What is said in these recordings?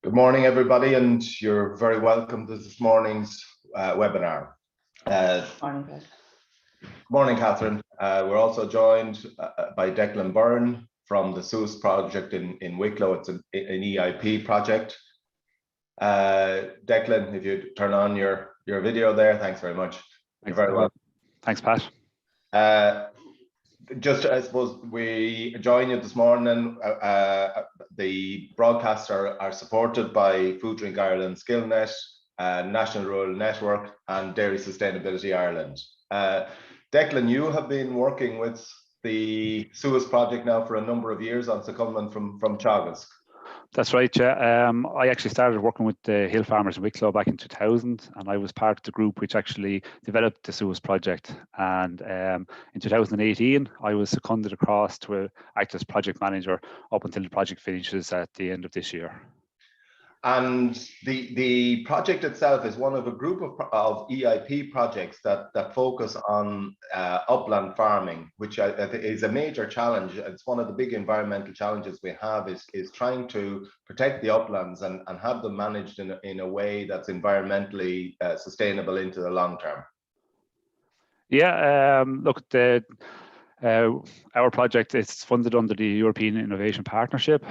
Good morning, everybody, and you're very welcome to this morning's webinar. Morning, Pat. Morning, Catherine. We're also joined by Declan Byrne from the SUAS project in Wicklow. It's an EIP project. Declan, if you turn on your video there, thanks very much. You're very welcome. Thanks, Pat. Just, I suppose, we join you this morning. The broadcasts are supported by Food Drink Ireland, SkillNet, National Rural Network, and Dairy Sustainability Ireland. Declan, you have been working with the SUAS project now for a number of years on secondment from Teagasc. That's right, yeah. I actually started working with the hill farmers in Wicklow back in 2000, and I was part of the group which actually developed the SUAS project. And in 2018, I was seconded across to act as project manager up until the project finishes at the end of this year. And the project itself is one of a group of EIP projects that focus on upland farming, which is a major challenge. It's one of the big environmental challenges we have is trying to protect the uplands and have them managed in a way that's environmentally sustainable into the long term. Yeah, look, our project is funded under the European Innovation Partnership.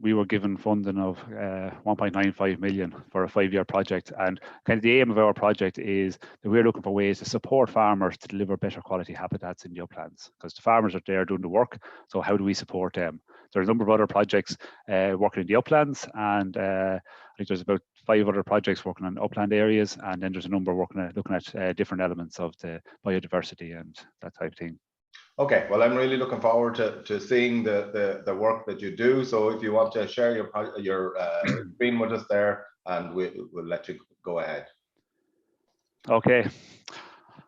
We were given funding of 1.95 million for a 5-year project. And kind of the aim of our project is that we're looking for ways to support farmers to deliver better quality habitats in the uplands, because the farmers are there doing the work. So how do we support them? There are a number of other projects working in the uplands, and I think there's about 5 other projects working on upland areas, and then there's a number looking at different elements of the biodiversity and that type of thing. Okay, well, I'm really looking forward to seeing the work that you do. So if you want to share your screen with us there, and we'll let you go ahead. Okay.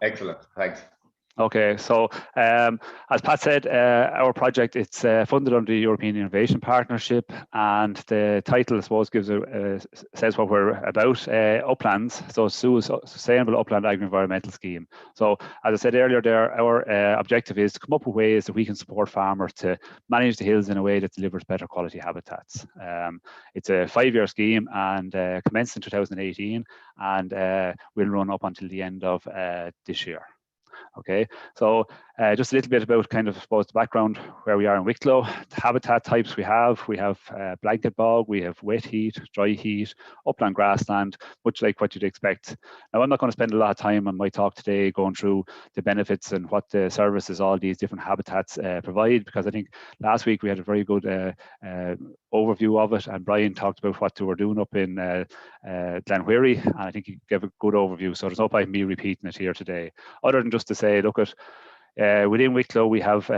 Excellent, thanks. Okay, so as Pat said, our project, it's funded under the European Innovation Partnership, and the title, I suppose, says what we're about, uplands, so SUAS, Sustainable Upland Agri-Environmental Scheme. So as I said earlier there, our objective is to come up with ways that we can support farmers to manage the hills in a way that delivers better quality habitats. It's a 5-year scheme, and commenced in 2018, and will run up until the end of this year. Okay, so just a little bit about kind of, I suppose, the background where we are in Wicklow. The habitat types we have blanket bog, we have wet heath, dry heath, upland grassland, much like what you'd expect. Now, I'm not going to spend a lot of time on my talk today going through the benefits and what the services all these different habitats provide, because I think last week we had a very good overview of it, and Brian talked about what they were doing up in Glenhuiri, and I think he gave a good overview, so there's no point in me repeating it here today, other than just to say, look at within Wicklow, we have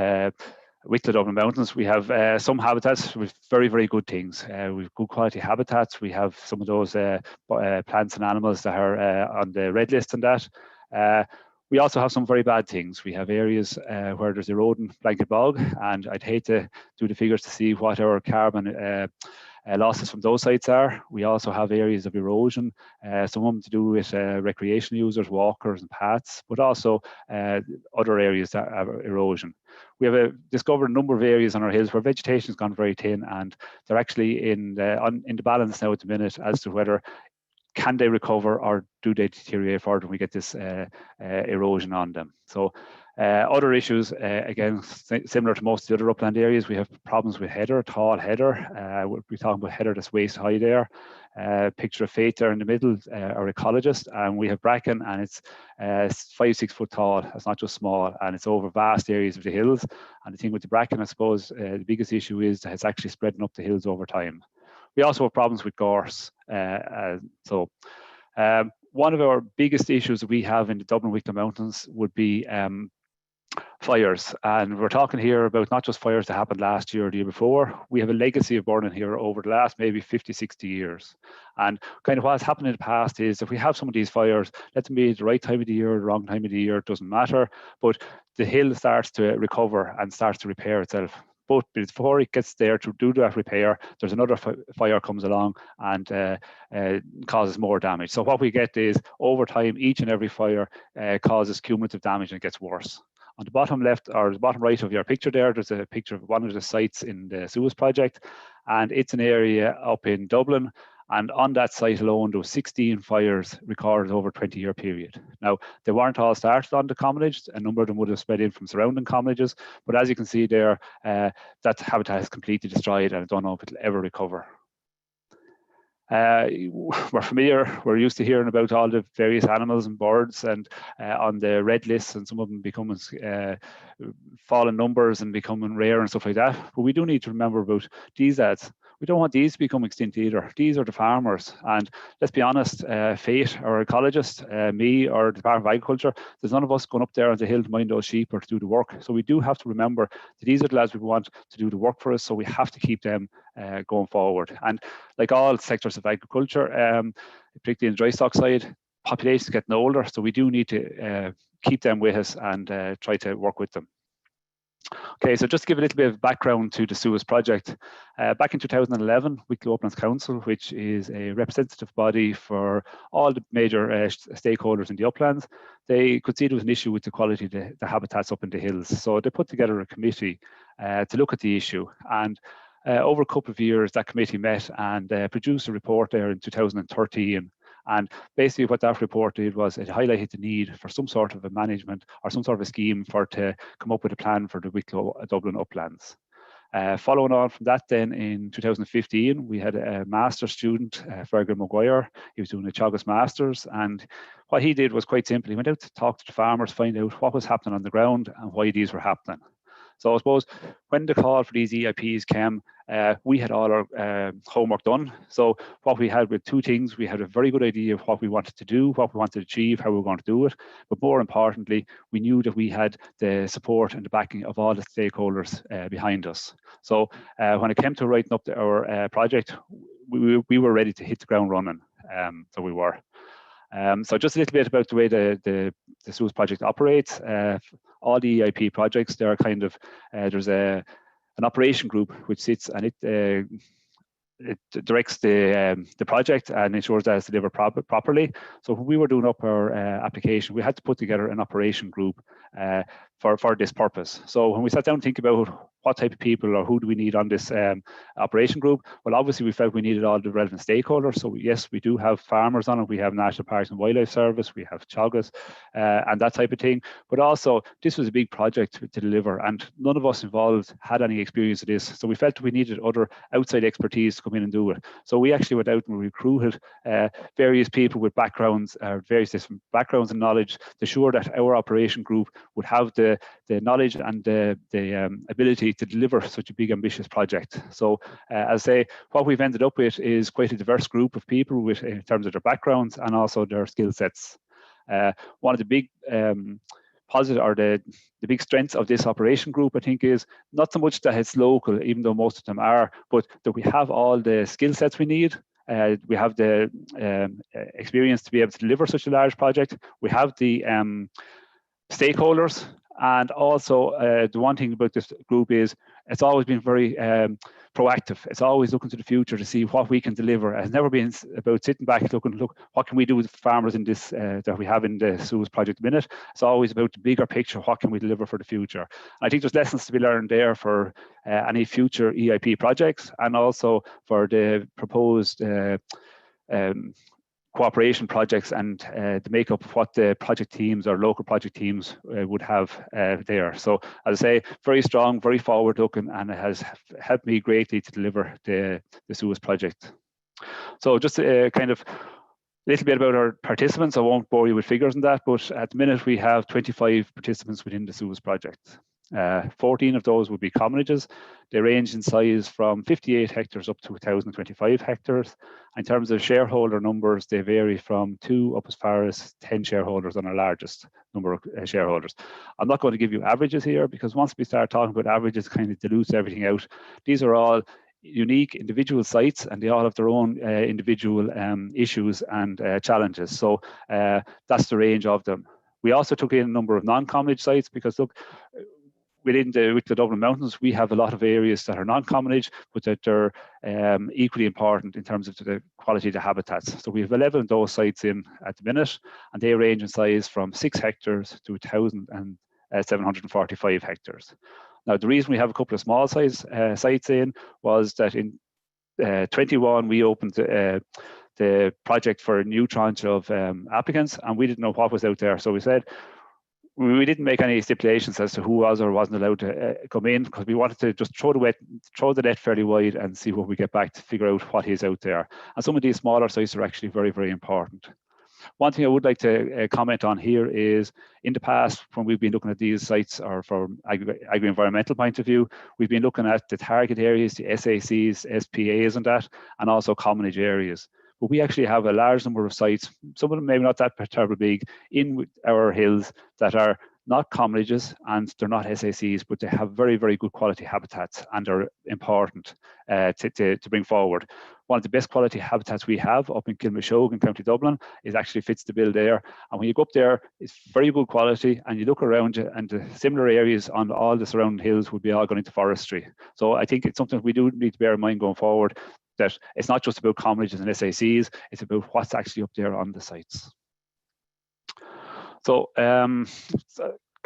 Wicklow Dublin Mountains, we have some habitats with very, very good things. We've good quality habitats. We have some of those plants and animals that are on the red list and that. We also have some very bad things. We have areas where there's eroding blanket bog, and I'd hate to do the figures to see what our carbon losses from those sites are. We also have areas of erosion, some of them to do with recreation users, walkers and paths, but also other areas that have erosion. We have discovered a number of areas on our hills where vegetation has gone very thin, and they're actually in the balance now at the minute as to whether can they recover or do they deteriorate further when we get this erosion on them. So other issues, again, similar to most of the other upland areas, we have problems with heather, tall heather. We're talking about heather that's waist high there. Picture of Faith there in the middle, our ecologist, and we have bracken, and it's 5-6 foot tall. It's not just small, and it's over vast areas of the hills. And the thing with the bracken, I suppose, the biggest issue is that it's actually spreading up the hills over time. We also have problems with gorse. One of our biggest issues that we have in the Dublin Wicklow Mountains would be fires. And we're talking here about not just fires that happened last year or the year before. We have a legacy of burning here over the last maybe 50, 60 years. And kind of what's happened in the past is if we have some of these fires, let them be at the right time of the year, the wrong time of the year, it doesn't matter. But the hill starts to recover and starts to repair itself. But before it gets there to do that repair, there's another fire comes along and causes more damage. So what we get is, over time, each and every fire causes cumulative damage and it gets worse. On the bottom left or the bottom right of your picture there, there's a picture of one of the sites in the SUAS project, and it's an area up in Dublin, And on that site alone, there was 16 fires recorded over a 20-year period. Now, they weren't all started on the commonage. A number of them would have spread in from surrounding commonages. But as you can see there, that habitat is completely destroyed, and I don't know if it'll ever recover. We're familiar, we're used to hearing about all the various animals and birds and on the red list, and some of them becoming fallen numbers and becoming rare and stuff like that. But we do need to remember about these ads. We don't want these to become extinct either. These are the farmers. And let's be honest, Fate, our ecologist, me, or the Department of Agriculture, there's none of us going up there on the hill to mind those sheep or to do the work. So we do have to remember that these are the lads we want to do the work for us. So we have to keep them going forward. And like all sectors of agriculture, particularly in the dry stock side, populations getting older. So we do need to keep them with us and try to work with them. Okay, so just to give a little bit of background to the SUAS project. Back in 2011, Wicklow Uplands Council, which is a representative body for all the major stakeholders in the uplands, they could see there was an issue with the quality of the habitats up in the hills. So they put together a committee to look at the issue. And over a couple of years, that committee met and produced a report there in 2013. And basically what that report did was it highlighted the need for some sort of a management or some sort of a scheme to come up with a plan for the Wicklow Dublin uplands. Following on from that, then in 2015, we had a master's student, Fergal Maguire. He was doing a Teagasc Masters, and what he did was quite simple. He went out to talk to the farmers, find out what was happening on the ground and why these were happening. So I suppose when the call for these EIPs came, we had all our homework done. So what we had with two things, we had a very good idea of what we wanted to do, what we wanted to achieve, how we were going to do it. But more importantly, we knew that we had the support and the backing of all the stakeholders behind us. So when it came to writing up our project, we were ready to hit the ground running. So we were. So just a little bit about the way the SUAS project operates. All the EIP projects, there are kind of, there's an operation group which sits and it directs the project and ensures that it's delivered properly. So when we were doing up our application, we had to put together an operation group for this purpose. So when we sat down to think about what type of people or who do we need on this operation group, well, obviously we felt we needed all the relevant stakeholders. So yes, we do have farmers on it. We have National Parks and Wildlife Service. We have Teagasc and that type of thing. But also this was a big project to deliver, and none of us involved had any experience of this. So we felt we needed other outside expertise to come in and do it. So we actually went out and recruited various people with backgrounds, various different backgrounds and knowledge to ensure that our operation group would have the knowledge and the ability to deliver such a big ambitious project. So as I say, what we've ended up with is quite a diverse group of people with, in terms of their backgrounds and also their skill sets. One of the big positive or the big strengths of this operation group, I think, is not so much that it's local, even though most of them are, but that we have all the skill sets we need. We have the experience to be able to deliver such a large project. We have the stakeholders, and also the one thing about this group is it's always been very proactive. It's always looking to the future to see what we can deliver. It has never been about sitting back looking, look, what can we do with farmers in this that we have in the SUAS project minute. It's always about the bigger picture. What can we deliver for the future? And I think there's lessons to be learned there for any future EIP projects, and also for the proposed cooperation projects and the makeup of what the project teams or local project teams would have there. So as I say, very strong, very forward looking, and it has helped me greatly to deliver the SUAS project. So just kind of a little bit about our participants. I won't bore you with figures on that, but at the minute we have 25 participants within the SUAS project. 14 of those would be commonages. They range in size from 58 hectares up to 1,025 hectares. In terms of shareholder numbers, they vary from 2 up as far as 10 shareholders on our largest number of shareholders. I'm not going to give you averages here, because once we start talking about averages, it kind of dilutes everything out. These are all unique individual sites, and they all have their own individual issues and challenges. So that's the range of them. We also took in a number of non-commonage sites, because look, within the Dublin Mountains, we have a lot of areas that are non-commonage, but that are equally important in terms of the quality of the habitats. So we have 11 of those sites in at the minute, and they range in size from 6 hectares to 1,745 hectares. Now, the reason we have a couple of small size sites in was that in 21, we opened the project for a new tranche of applicants, and we didn't know what was out there. So we said, we didn't make any stipulations as to who was or wasn't allowed to come in, because we wanted to just throw the net fairly wide and see what we get back to figure out what is out there. And some of these smaller sites are actually very, very important. One thing I would like to comment on here is, in the past, when we've been looking at these sites, or from agri-environmental point of view, we've been looking at the target areas, the SACs, SPAs and that, and also commonage areas. But we actually have a large number of sites, some of them maybe not that terribly big, in our hills that are not commonages and they're not SACs, but they have very, very good quality habitats and are important to bring forward. One of the best quality habitats we have up in Kilmashogue in County Dublin is actually fits the bill there. And when you go up there, it's very good quality, and you look around you, and the similar areas on all the surrounding hills would be all going into forestry. So I think it's something we do need to bear in mind going forward, that it's not just about commonages and SACs, it's about what's actually up there on the sites. So kind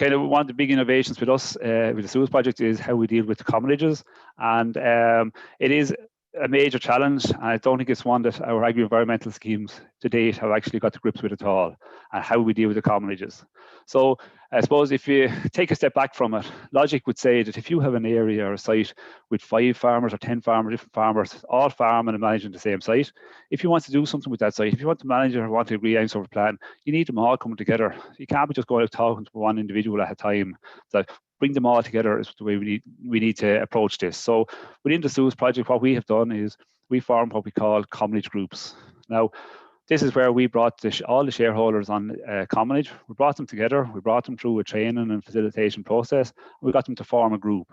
of one of the big innovations with us, with the SUAS project, is how we deal with the commonages. And it is a major challenge. And I don't think it's one that our agri-environmental schemes to date have actually got to grips with at all, and how we deal with the commonages. So I suppose if you take a step back from it, logic would say that if you have an area or a site with 5 farmers or 10 farmers, different farmers, all farming and managing the same site, if you want to do something with that site, if you want to manage it or want to agree on sort of plan, you need them all coming together. You can't be just going out talking to one individual at a time. So bring them all together is the way we need to approach this. So within the SUAS project, what we have done is we formed what we call commonage groups. Now, this is where we brought all the shareholders on commonage. We brought them together. We brought them through a training and facilitation process. And we got them to form a group.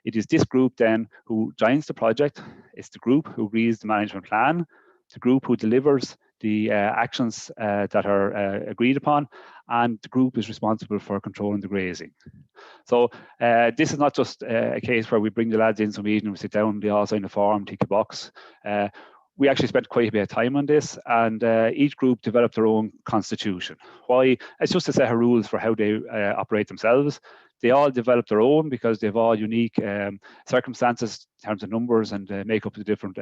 It is this group then who joins the project. It's the group who agrees the management plan, the group who delivers the actions that are agreed upon, and the group is responsible for controlling the grazing. So this is not just a case where we bring the lads in some evening, we sit down, they all sign a form, tick a box. We actually spent quite a bit of time on this, and each group developed their own constitution. Why? It's just a set of rules for how they operate themselves. They all develop their own because they have all unique circumstances in terms of numbers and make up the different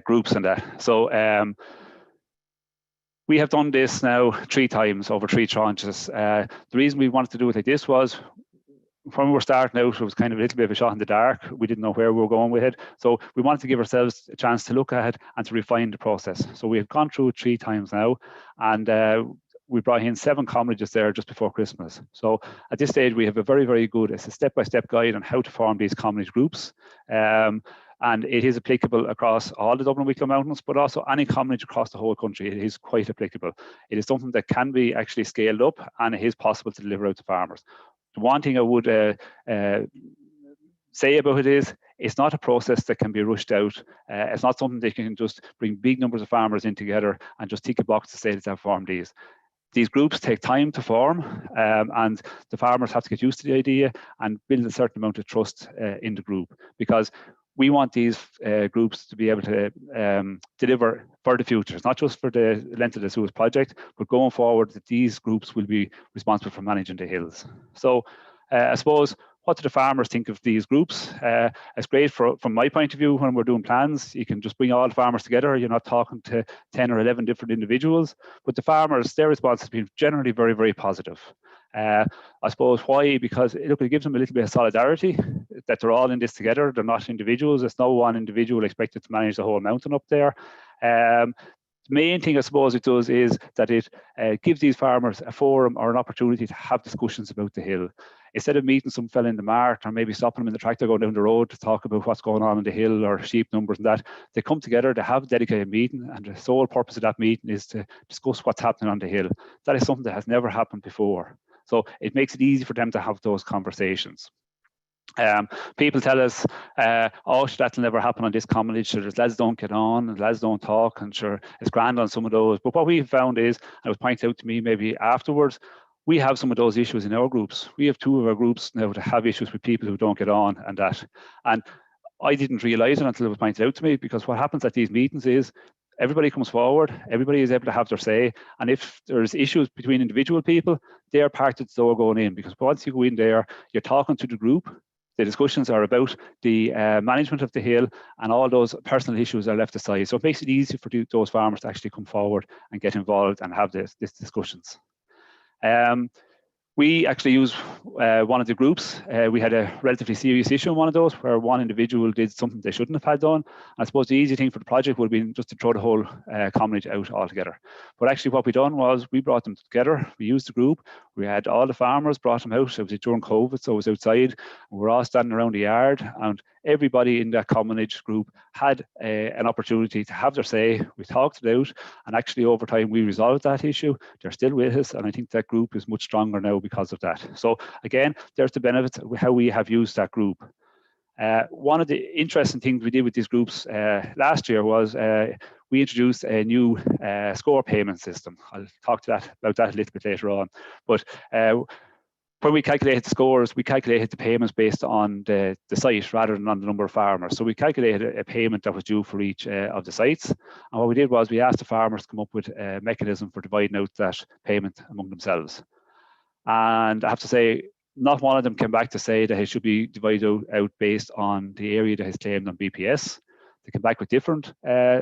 groups and that. So we have done this now 3 times over 3 tranches. The reason we wanted to do it like this was, when we were starting out, it was kind of a little bit of a shot in the dark. We didn't know where we were going with it. So we wanted to give ourselves a chance to look at it and to refine the process. So we have gone through it 3 times now, and we brought in 7 commonages there just before Christmas. So at this stage, we have a very, very good, it's a step-by-step guide on how to form these commonage groups. And it is applicable across all the Dublin Wicklow Mountains, but also any commonage across the whole country. It is quite applicable. It is something that can be actually scaled up, and it is possible to deliver out to farmers. The one thing I would say about it is, it's not a process that can be rushed out. It's not something that can just bring big numbers of farmers in together and just tick a box to say that they've formed these. These groups take time to form, and the farmers have to get used to the idea and build a certain amount of trust in the group, because we want these groups to be able to deliver for the future. It's not just for the length of the SUAS project, but going forward, that these groups will be responsible for managing the hills. So I suppose, what do the farmers think of these groups? It's great from my point of view when we're doing plans. You can just bring all the farmers together. You're not talking to 10 or 11 different individuals, but the farmers, their response has been generally very, very positive. I suppose why? Because look, it gives them a little bit of solidarity, that they're all in this together. They're not individuals. There's no one individual expected to manage the whole mountain up there. The main thing I suppose it does is that it gives these farmers a forum or an opportunity to have discussions about the hill. Instead of meeting some fella in the mart, or maybe stopping them in the tractor going down the road to talk about what's going on in the hill or sheep numbers and that, they come together, they have a dedicated meeting, and the sole purpose of that meeting is to discuss what's happening on the hill. That is something that has never happened before. So it makes it easy for them to have those conversations. People tell us, oh, that'll never happen on this commonage, sure, the lads don't get on, and the lads don't talk, and sure, it's grand on some of those. But what we've found is, and it was pointed out to me maybe afterwards, we have some of those issues in our groups. We have 2 of our groups now that have issues with people who don't get on and that. And I didn't realise it until it was pointed out to me, because what happens at these meetings is everybody comes forward, everybody is able to have their say, and if there's issues between individual people, they're part of the door going in, because once you go in there, you're talking to the group, the discussions are about the management of the hill, and all those personal issues are left aside. So it makes it easy for those farmers to actually come forward and get involved and have these discussions. We actually used one of the groups. We had a relatively serious issue in one of those where one individual did something they shouldn't have had done. I suppose the easy thing for the project would have been just to throw the whole community out altogether. But actually what we done was we brought them together. We used the group. We had all the farmers, brought them out. It was during COVID, so it was outside. We were all standing around the yard, and everybody in that commonage group had an opportunity to have their say. We talked it out, and actually over time we resolved that issue. They're still with us, and I think that group is much stronger now because of that. So again, there's the benefits of how we have used that group. One of the interesting things we did with these groups last year was we introduced a new score payment system. I'll talk about that a little bit later on. But when we calculated the scores, we calculated the payments based on the site rather than on the number of farmers. So we calculated a payment that was due for each of the sites. And what we did was we asked the farmers to come up with a mechanism for dividing out that payment among themselves. And I have to say, not one of them came back to say that it should be divided out based on the area that is claimed on BPS. They came back with different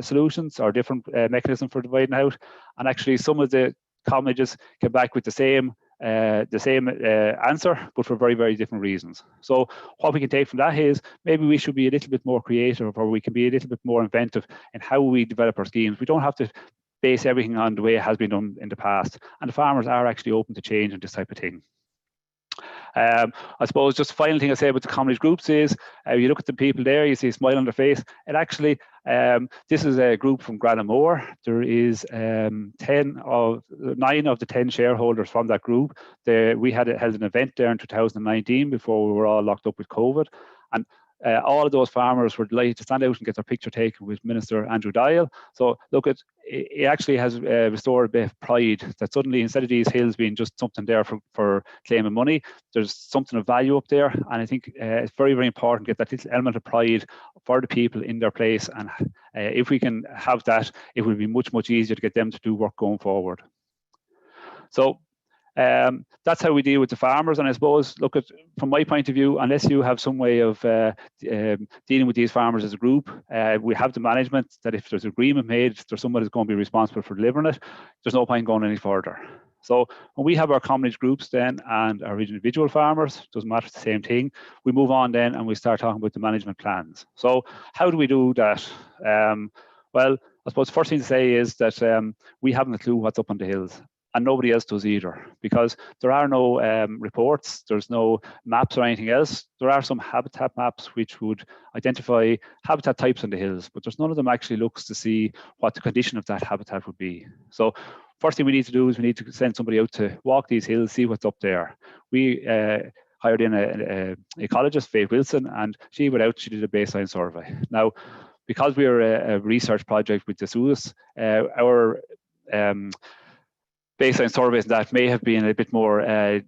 solutions or different mechanisms for dividing out. And actually some of the colleges came back with the same answer, but for very, very different reasons. So what we can take from that is maybe we should be a little bit more creative, or we can be a little bit more inventive in how we develop our schemes. We don't have to base everything on the way it has been done in the past. And the farmers are actually open to change and this type of thing. I suppose just the final thing I say about the community groups is you look at the people there, you see a smile on their face. And actually, this is a group from Granamore. There is 9 of the 10 shareholders from that group. We held an event there in 2019 before we were all locked up with COVID. And all of those farmers were delighted to stand out and get their picture taken with Minister Andrew Dial. So look, it actually has restored a bit of pride that suddenly, instead of these hills being just something there for claiming money, there's something of value up there. And I think it's very, very important to get that little element of pride for the people in their place. And if we can have that, it will be much, much easier to get them to do work going forward. So that's how we deal with the farmers. And I suppose, look, from my point of view, unless you have some way of dealing with these farmers as a group, we have the management that if there's an agreement made, there's someone who's going to be responsible for delivering it. There's no point going any further. So when we have our community groups then and our individual farmers, doesn't matter, it's the same thing, we move on then and we start talking about the management plans. So how do we do that? Well, I suppose the first thing to say is that we haven't a clue what's up on the hills. And nobody else does either, because there are no reports, there's no maps or anything else. There are some habitat maps which would identify habitat types on the hills, but there's none of them actually looks to see what the condition of that habitat would be. So first thing we need to do is we need to send somebody out to walk these hills, see what's up there. We hired in an ecologist, Faith Wilson, and she went out, she did a baseline survey. Now, because we are a research project with the SUAS, our baseline surveys that may have been a bit more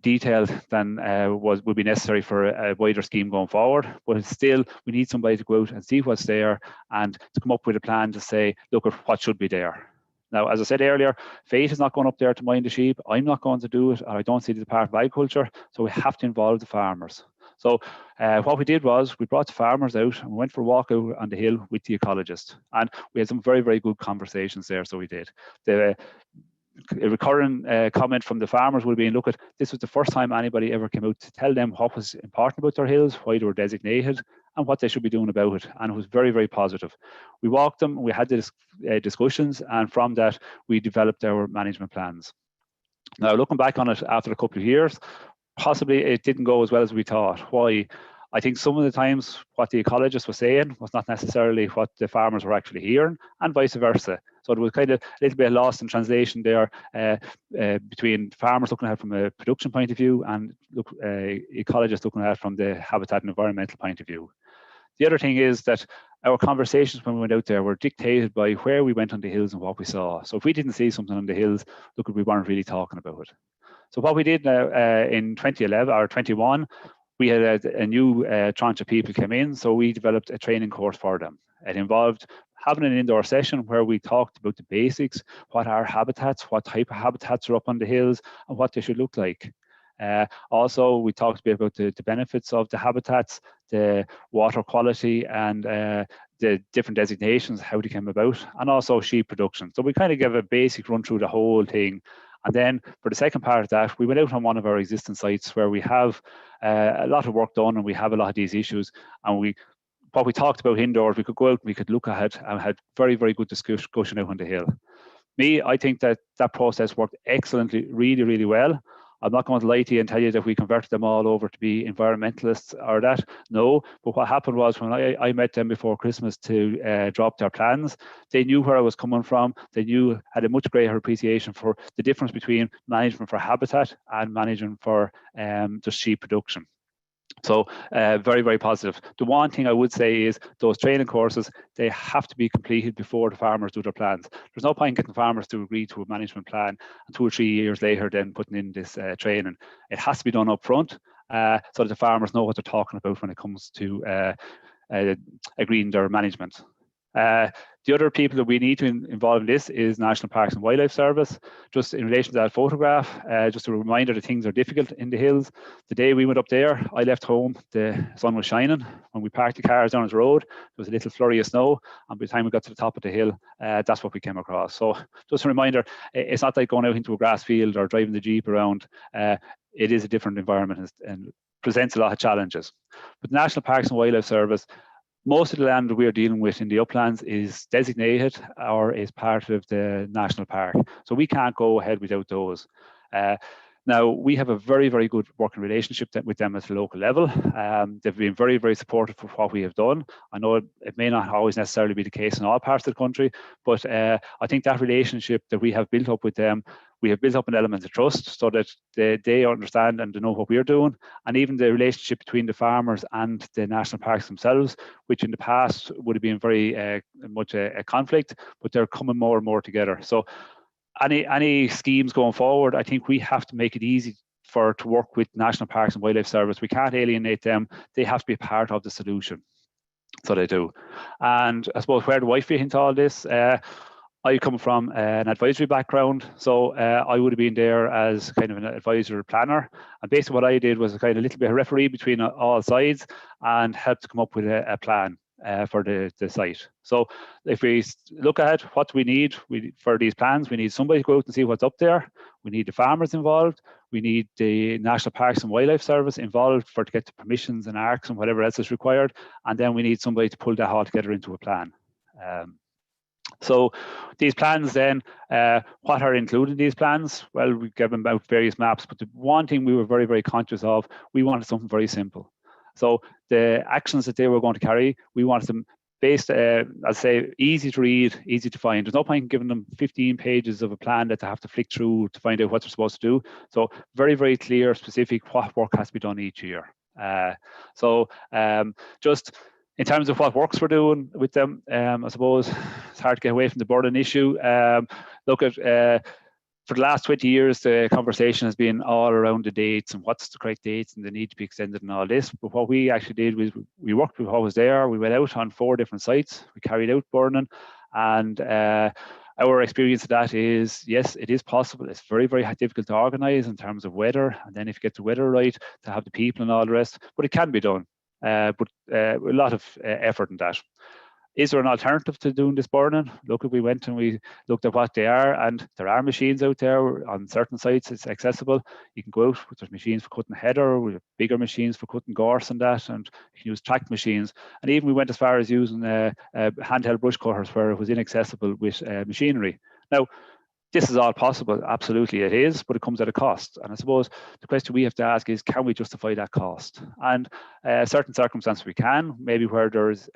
detailed than would be necessary for a wider scheme going forward. But still, we need somebody to go out and see what's there and to come up with a plan to say, look at what should be there. Now, as I said earlier, Faith is not going up there to mind the sheep. I'm not going to do it, or I don't see the Department of Agriculture. So we have to involve the farmers. So what we did was we brought the farmers out and we went for a walk out on the hill with the ecologist. And we had some very, very good conversations there, so we did. A recurring comment from the farmers would be, look, at this was the first time anybody ever came out to tell them what was important about their hills, why they were designated, and what they should be doing about it. And it was very, very positive. We walked them, we had the discussions, and from that, we developed our management plans. Now, looking back on it after a couple of years, possibly it didn't go as well as we thought. Why? I think some of the times what the ecologist was saying was not necessarily what the farmers were actually hearing, and vice versa. So it was kind of a little bit lost in translation there between farmers looking at it from a production point of view and ecologists looking at it from the habitat and environmental point of view. The other thing is that our conversations when we went out there were dictated by where we went on the hills and what we saw. So if we didn't see something on the hills, look, we weren't really talking about it. So what we did now in 2011 or 21, we had a new tranche of people came in, so we developed a training course for them. It involved having an indoor session where we talked about the basics, what are habitats, what type of habitats are up on the hills, and what they should look like. Also, we talked a bit about the benefits of the habitats, the water quality, and the different designations, how they came about, and also sheep production. So we kind of gave a basic run through the whole thing. And then for the second part of that, we went out on one of our existing sites where we have a lot of work done and we have a lot of these issues. And what we talked about indoors, we could go out and we could look at it and had very, very good discussion out on the hill. I think that process worked excellently, really, really well. I'm not going to lie to you and tell you that we converted them all over to be environmentalists or that. No, but what happened was when I met them before Christmas to drop their plans, they knew where I was coming from. They had a much greater appreciation for the difference between management for habitat and management for just sheep production. So very, very positive. The one thing I would say is those training courses, they have to be completed before the farmers do their plans. There's no point getting farmers to agree to a management plan and 2 or 3 years later then putting in this training. It has to be done up front so that the farmers know what they're talking about when it comes to agreeing their management. The other people that we need to involve in this is National Parks and Wildlife Service. Just in relation to that photograph, just a reminder that things are difficult in the hills. The day we went up there, I left home, the sun was shining. When we parked the cars down the road, there was a little flurry of snow. And by the time we got to the top of the hill, that's what we came across. So just a reminder, it's not like going out into a grass field or driving the Jeep around. It is a different environment and presents a lot of challenges. But the National Parks and Wildlife Service, most of the land that we are dealing with in the uplands is designated or is part of the national park. So we can't go ahead without those. Now, we have a very, very good working relationship with them at the local level. They've been very, very supportive of what we have done. I know it may not always necessarily be the case in all parts of the country, but I think that relationship that we have built up with them, we have built up an element of trust so that they understand and they know what we're doing. And even the relationship between the farmers and the national parks themselves, which in the past would have been very much a conflict, but they're coming more and more together. So any schemes going forward, I think we have to make it easy to work with National Parks and Wildlife Service. We can't alienate them. They have to be part of the solution. So they do. And I suppose, where do I fit into all this? I come from an advisory background, so I would have been there as kind of an advisor planner. And basically what I did was a kind of little bit of referee between all sides and helped to come up with a plan for the site. So if we look at what we need for these plans, we need somebody to go out and see what's up there. We need the farmers involved. We need the National Parks and Wildlife Service involved to get the permissions and ARCs and whatever else is required. And then we need somebody to pull that all together into a plan. So these plans then, what are included in these plans? Well, we give them out various maps, but the one thing we were very, very conscious of, we wanted something very simple. So the actions that they were going to carry, we wanted them based, I'd say, easy to read, easy to find. There's no point in giving them 15 pages of a plan that they have to flick through to find out what they're supposed to do. So very, very clear, specific, what work has to be done each year. Just in terms of what works we're doing with them, I suppose it's hard to get away from the burden issue. Look at, for the last 20 years, the conversation has been all around the dates and what's the correct dates and they need to be extended and all this. But what we actually did was we worked with what was there. We went out on 4 different sites. We carried out burning, and our experience of that is, yes, it is possible. It's very, very difficult to organise in terms of weather. And then if you get the weather right, to have the people and all the rest, but it can be done. But a lot of effort in that. Is there an alternative to doing this burning? Look, we went and we looked at what they are, and there are machines out there on certain sites. It's accessible. You can go out, there's machines for cutting heather, we have bigger machines for cutting gorse and that, and you can use tracked machines. And even we went as far as using handheld brush cutters where it was inaccessible with machinery. Now, this is all possible, absolutely it is, but it comes at a cost. And I suppose the question we have to ask is, can we justify that cost? And certain circumstances we can, maybe where there's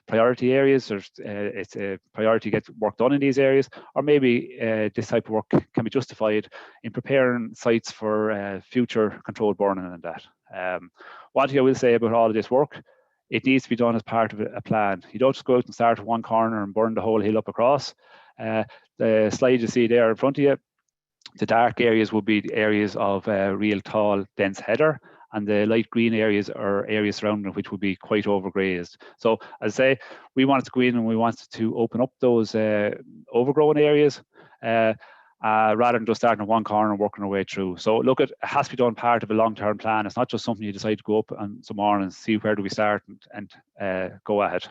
priority areas, it's a priority to get work done in these areas, or maybe this type of work can be justified in preparing sites for future controlled burning and that. One thing I will say about all of this work, it needs to be done as part of a plan. You don't just go out and start at one corner and burn the whole hill up across. The slide you see there in front of you, the dark areas will be the areas of real tall, dense heather, and the light green areas are areas surrounding which will be quite overgrazed. So as I say, we wanted to go in and we wanted to open up those overgrown areas. rather than just starting in one corner and working our way through. So look, it has to be done part of a long-term plan. It's not just something you decide to go up on some morning and see where do we start and go ahead.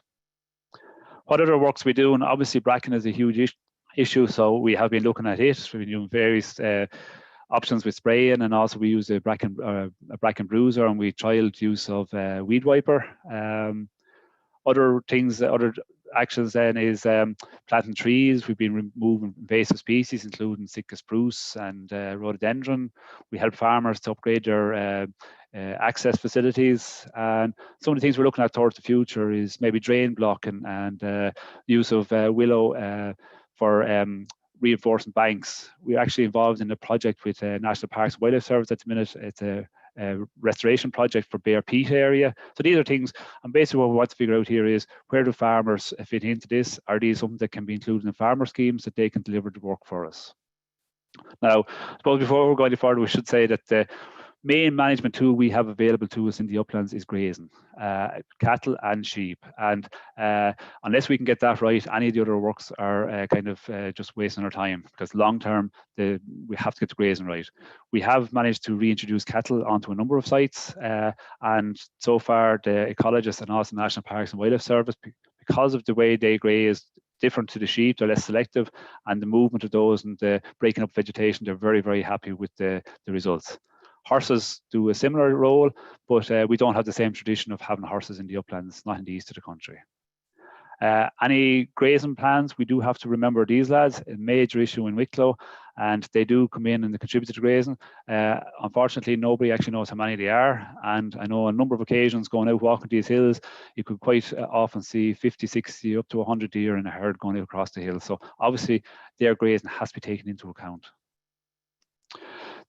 What other works we do? And obviously bracken is a huge issue, so we have been looking at it. We've been doing various options with spraying, and also we use a bracken bruiser, and we trialed use of weed wiper. Other things, other actions then is planting trees. We've been removing invasive species, including Sitka spruce and rhododendron. We help farmers to upgrade their access facilities, and some of the things we're looking at towards the future is maybe drain blocking and use of willow for reinforcing banks. We're actually involved in a project with National Parks and Wildlife Service at the minute. It's a restoration project for Bear Peat area. So these are things, and basically what we want to figure out here is, where do farmers fit into this? Are these something that can be included in farmer schemes that they can deliver the work for us? Now, I suppose before we're going any further, we should say that the main management tool we have available to us in the uplands is grazing, cattle and sheep. And unless we can get that right, any of the other works are kind of just wasting our time, because long term, we have to get the grazing right. We have managed to reintroduce cattle onto a number of sites, and so far the ecologists and also National Parks and Wildlife Service, because of the way they graze, different to the sheep, they're less selective, and the movement of those and the breaking up vegetation, they're very, very happy with the results. Horses do a similar role, but we don't have the same tradition of having horses in the uplands, not in the east of the country. Any grazing plans, we do have to remember these lads, a major issue in Wicklow, and they do come in and they contribute to grazing. Unfortunately, nobody actually knows how many they are, and I know a number of occasions going out walking these hills, you could quite often see 50, 60, up to 100 deer in a herd going across the hill. So obviously their grazing has to be taken into account.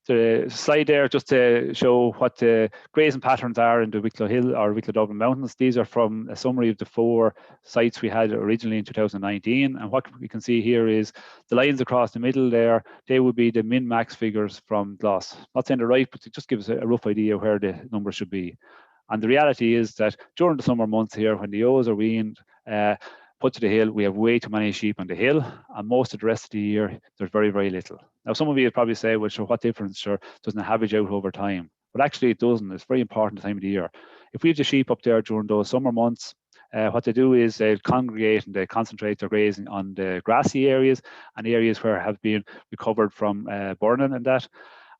The slide there just to show what the grazing patterns are in the Wicklow Hill or Wicklow Dublin Mountains. These are from a summary of the 4 sites we had originally in 2019. And what we can see here is the lines across the middle there, they would be the min-max figures from GLOS. Not saying they're right, but it just gives us a rough idea where the numbers should be. And the reality is that during the summer months here, when the ewes are weaned, put to the hill, we have way too many sheep on the hill, and most of the rest of the year, there's very, very little. Now, some of you would probably say, well, sure, what difference? Sure, doesn't average out over time. But actually, it doesn't. It's very important time of the year. If we have the sheep up there during those summer months, what they do is they congregate and they concentrate their grazing on the grassy areas and areas where have been recovered from burning and that,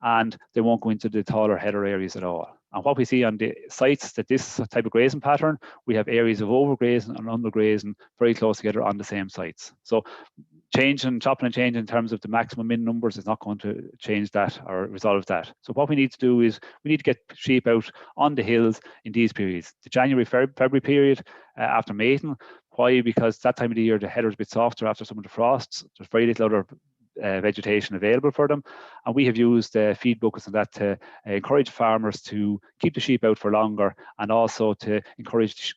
and they won't go into the taller header areas at all. And what we see on the sites that this type of grazing pattern, we have areas of overgrazing and undergrazing very close together on the same sites. So chopping and changing in terms of the maximum min numbers is not going to change that or resolve that. So what we need to do is we need to get sheep out on the hills in these periods. The January, February period after mating. Why? Because that time of the year, the header is a bit softer after some of the frosts. There's very little other vegetation available for them, and we have used feed buckets and that to encourage farmers to keep the sheep out for longer, and also to encourage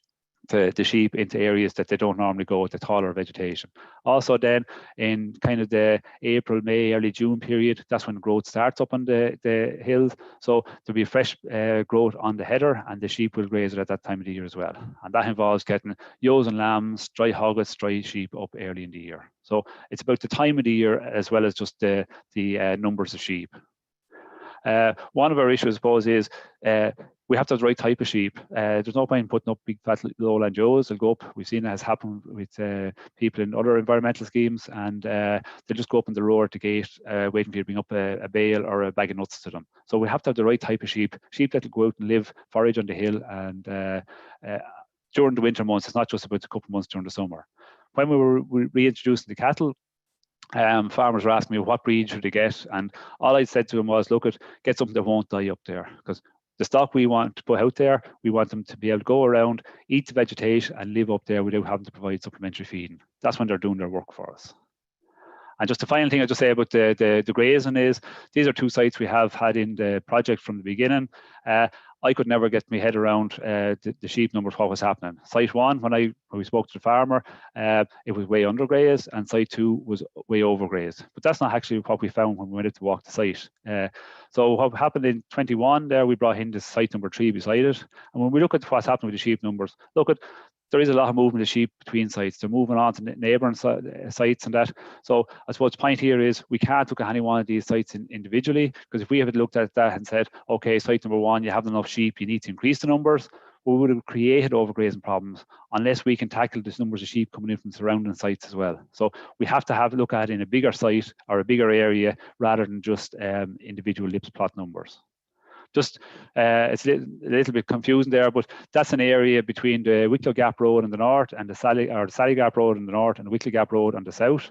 the sheep into areas that they don't normally go with the taller vegetation. Also then in kind of the April, May, early June period, that's when growth starts up on the hills. So there'll be fresh growth on the header, and the sheep will graze it at that time of the year as well. And that involves getting ewes and lambs, dry hoggets, dry sheep up early in the year. So it's about the time of the year as well as just the numbers of sheep. One of our issues, I suppose, is we have to have the right type of sheep. There's no point in putting up big fat lowland ewes. They'll go up. We've seen that has happened with people in other environmental schemes, and they'll just go up in the row at the gate, waiting for you to bring up a bale or a bag of nuts to them. So we have to have the right type of sheep that will go out and live, forage on the hill, and during the winter months. It's not just about a couple of months during the summer. When we were reintroducing the cattle, farmers were asking me what breed should they get, and all I said to them was, look, get something that won't die up there, because the stock we want to put out there, we want them to be able to go around, eat the vegetation, and live up there without having to provide supplementary feeding. That's when they're doing their work for us. And just the final thing I'll just say about the grazing is, these are 2 sites we have had in the project from the beginning. I could never get my head around the sheep numbers, what was happening. Site 1, when we spoke to the farmer, it was way undergrazed, and site 2 was way overgrazed. But that's not actually what we found when we went out to walk the site. So what happened in 21 there, we brought in the site number 3 beside it. And when we look at what's happening with the sheep numbers, look at there is a lot of movement of sheep between sites. They're moving on to neighbouring sites and that. So I suppose the point here is we can't look at any one of these sites individually, because if we had looked at that and said, okay, site number 1, you have enough sheep, you need to increase the numbers, we would have created overgrazing problems unless we can tackle the numbers of sheep coming in from surrounding sites as well. So we have to have a look at it in a bigger site or a bigger area rather than just individual lips plot numbers. Just it's a little bit confusing there, but that's an area between the Wicklow Gap Road in the north and the Sally Gap Road in the north and the Wicklow Gap Road on the south.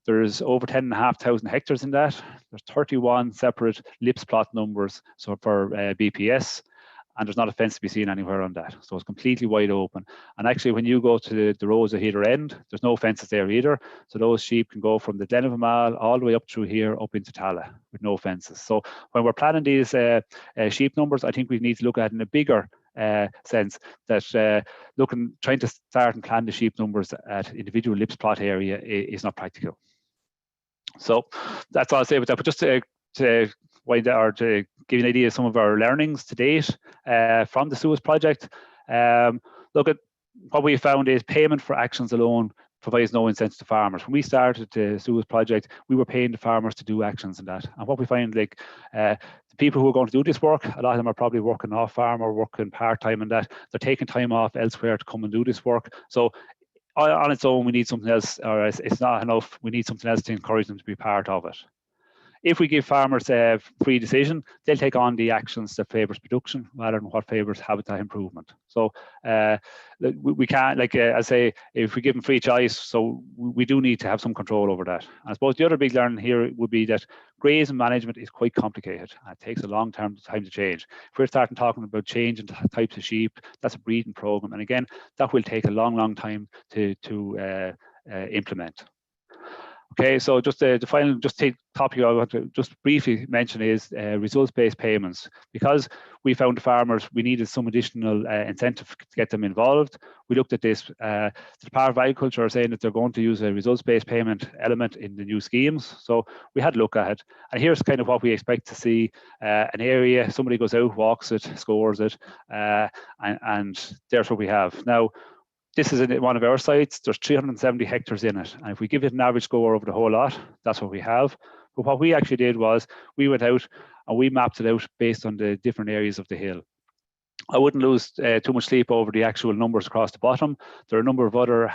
There's over 10,500 hectares in that. There's 31 separate lips plot numbers so for BPS. And there's not a fence to be seen anywhere on that. So it's completely wide open. And actually, when you go to the roads at either end, there's no fences there either. So those sheep can go from the Glen of Amal all the way up through here, up into Tala with no fences. So when we're planning these sheep numbers, I think we need to look at it in a bigger sense that trying to start and plan the sheep numbers at individual lips plot area is not practical. So that's all I'll say about that. But just to give you an idea of some of our learnings to date from the SUAS project. Look at what we found is payment for actions alone provides no incentive to farmers. When we started the SUAS project, we were paying the farmers to do actions and that. And what we find, like the people who are going to do this work, a lot of them are probably working off farm or working part-time and that. They're taking time off elsewhere to come and do this work. So on its own, we need something else, or it's not enough. We need something else to encourage them to be part of it. If we give farmers a free decision, they'll take on the actions that favours production rather than what favours habitat improvement. So we can't, like I say, if we give them free choice, so we do need to have some control over that. And I suppose the other big learning here would be that grazing management is quite complicated. And it takes a long time to change. If we're starting talking about changing types of sheep, that's a breeding program. And again, that will take a long time to implement. Okay, so just the final topic I want to just briefly mention is results-based payments. Because we found the farmers, we needed some additional incentive to get them involved. We looked at this. The Department of Agriculture are saying that they're going to use a results-based payment element in the new schemes. So we had a look at it. And here's kind of what we expect to see. An area, somebody goes out, walks it, scores it, and there's what we have. Now, this is one of our sites. There's 370 hectares in it. And if we give it an average score over the whole lot, that's what we have. But what we actually did was we went out and we mapped it out based on the different areas of the hill. I wouldn't lose too much sleep over the actual numbers across the bottom. There are a number of other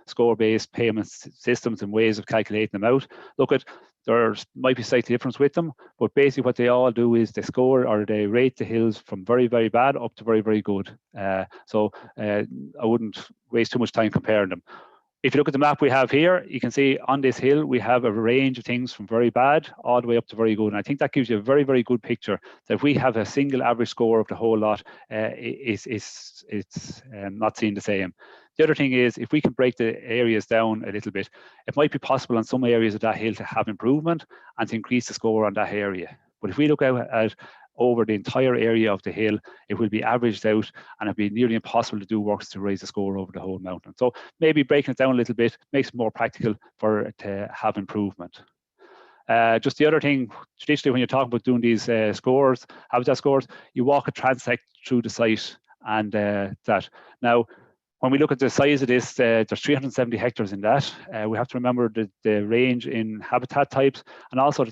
score-based payment systems and ways of calculating them out. Look at, there might be slightly difference with them, but basically what they all do is they score or they rate the hills from very, very bad up to very, very good. So I wouldn't waste too much time comparing them. If you look at the map we have here, you can see on this hill, we have a range of things from very bad all the way up to very good. And I think that gives you a very, very good picture that if we have a single average score of the whole lot, it's not seen the same. The other thing is, if we can break the areas down a little bit, it might be possible on some areas of that hill to have improvement and to increase the score on that area. But if we look out at over the entire area of the hill, it will be averaged out and it'll be nearly impossible to do works to raise the score over the whole mountain. So maybe breaking it down a little bit makes it more practical for it to have improvement. Just the other thing, traditionally when you're talking about doing these scores, habitat scores, you walk a transect through the site and that. Now, when we look at the size of this, there's 370 hectares in that. We have to remember the range in habitat types and also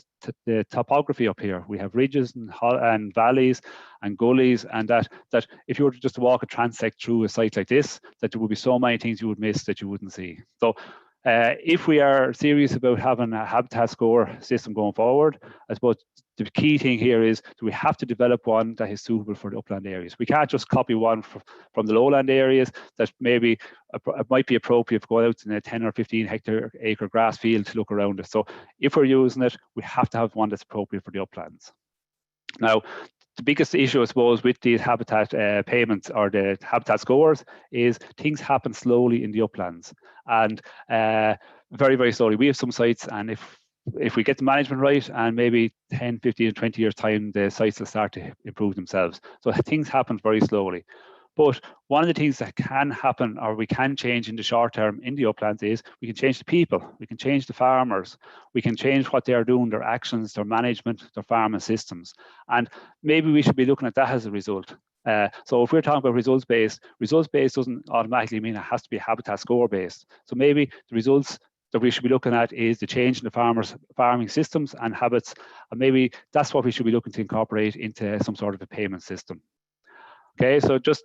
the topography up here. We have ridges and valleys and gullies, and that if you were just to walk a transect through a site like this, that there would be so many things you would miss that you wouldn't see. So if we are serious about having a habitat score system going forward, I suppose the key thing here is that we have to develop one that is suitable for the upland areas. We can't just copy one from the lowland areas that maybe it might be appropriate for going out in a 10 or 15 acre grass field to look around it. So if we're using it, we have to have one that's appropriate for the uplands. Now, the biggest issue, I suppose, with these habitat payments or the habitat scores is things happen slowly in the uplands and very, very slowly. We have some sites, and if we get the management right and maybe 10, 15, 20 years time, the sites will start to improve themselves. So things happen very slowly. But one of the things that can happen or we can change in the short term in the uplands is we can change the people, we can change the farmers, we can change what they are doing, their actions, their management, their farming systems. And maybe we should be looking at that as a result. So if we're talking about results-based doesn't automatically mean it has to be habitat score-based. So maybe the results that we should be looking at is the change in the farming systems and habits, and maybe that's what we should be looking to incorporate into some sort of a payment system. Okay, so just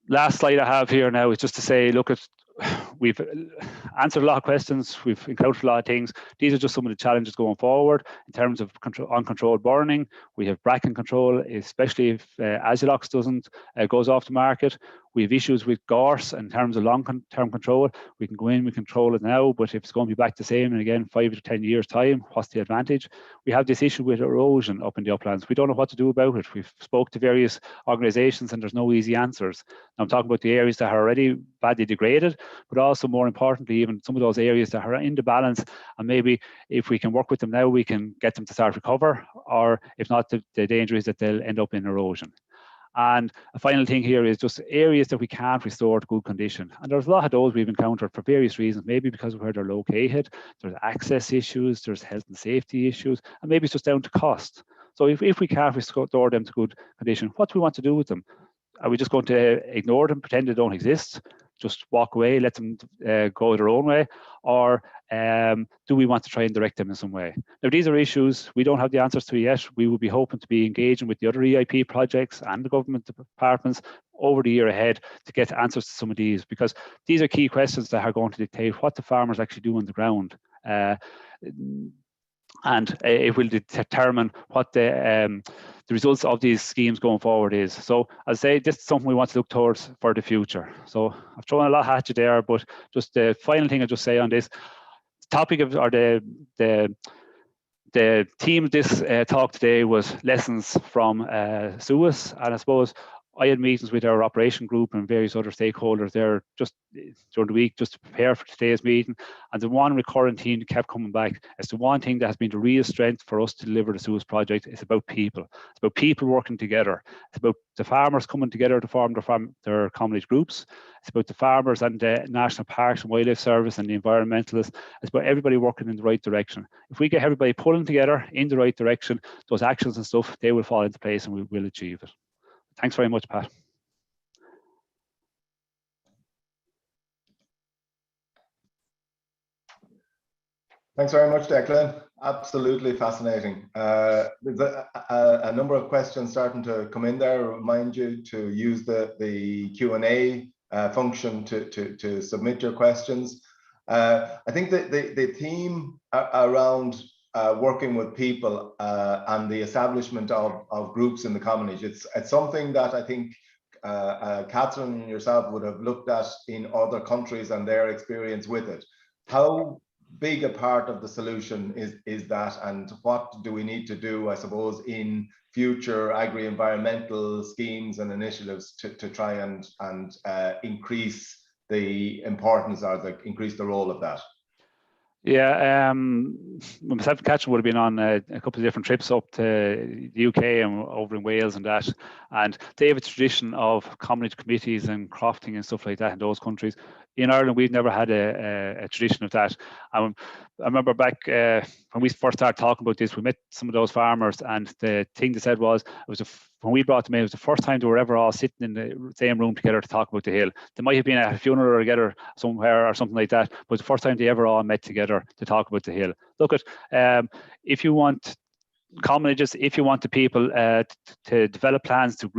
last slide I have here now is just to say, look at, we've answered a lot of questions, we've encountered a lot of things. These are just some of the challenges going forward in terms of uncontrolled burning. We have bracken control, especially if Azulox goes off the market. We have issues with gorse in terms of long-term control. We can go in, we control it now, but if it's going to be back the same and again 5 to 10 years time, what's the advantage? We have this issue with erosion up in the uplands. We don't know what to do about it. We've spoke to various organisations and there's no easy answers. Now, I'm talking about the areas that are already badly degraded, but also more importantly, even some of those areas that are in the balance, and maybe if we can work with them now, we can get them to start recover, or if not, the danger is that they'll end up in erosion. And a final thing here is just areas that we can't restore to good condition. And there's a lot of those we've encountered for various reasons, maybe because of where they're located, there's access issues, there's health and safety issues, and maybe it's just down to cost. So if we can't restore them to good condition, what do we want to do with them? Are we just going to ignore them, pretend they don't exist, just walk away, let them go their own way? Or do we want to try and direct them in some way? Now, these are issues we don't have the answers to yet. We will be hoping to be engaging with the other EIP projects and the government departments over the year ahead to get answers to some of these, because these are key questions that are going to dictate what the farmers actually do on the ground. And it will determine what the results of these schemes going forward is. So as I say, this is something we want to look towards for the future. So I've thrown a lot at you there, but just the final thing I'll just say on this topic of, or the theme of this talk today was lessons from SUAS, and I suppose I had meetings with our operation group and various other stakeholders there just during the week just to prepare for today's meeting. And the one recurring theme that kept coming back as the one thing that has been the real strength for us to deliver the SUAS project is about people. It's about people working together. It's about the farmers coming together to form their community groups. It's about the farmers and the National Parks and Wildlife Service and the environmentalists. It's about everybody working in the right direction. If we get everybody pulling together in the right direction, those actions and stuff, they will fall into place and we will achieve it. Thanks very much, Pat. Thanks very much, Declan. Absolutely fascinating. There's a number of questions starting to come in there. I remind you to use the Q&A function to submit your questions. I think that the theme around working with people and the establishment of groups in the community, it's something that I think Catherine and yourself would have looked at in other countries and their experience with it. How big a part of the solution is that, and what do we need to do, I suppose, in future agri-environmental schemes and initiatives to try and increase the importance or increase the role of that? Yeah, myself and Catherine would have been on a couple of different trips up to the UK and over in Wales and that, and they have a tradition of community committees and crofting and stuff like that in those countries. In Ireland, we've never had a tradition of that. I remember back when we first started talking about this, we met some of those farmers, and the thing they said was, when we brought them in, it was the first time they were ever all sitting in the same room together to talk about the hill. They might have been at a funeral together somewhere or something like that, but the first time they ever all met together to talk about the hill. Look at, if you want communities, if you want the people to develop plans to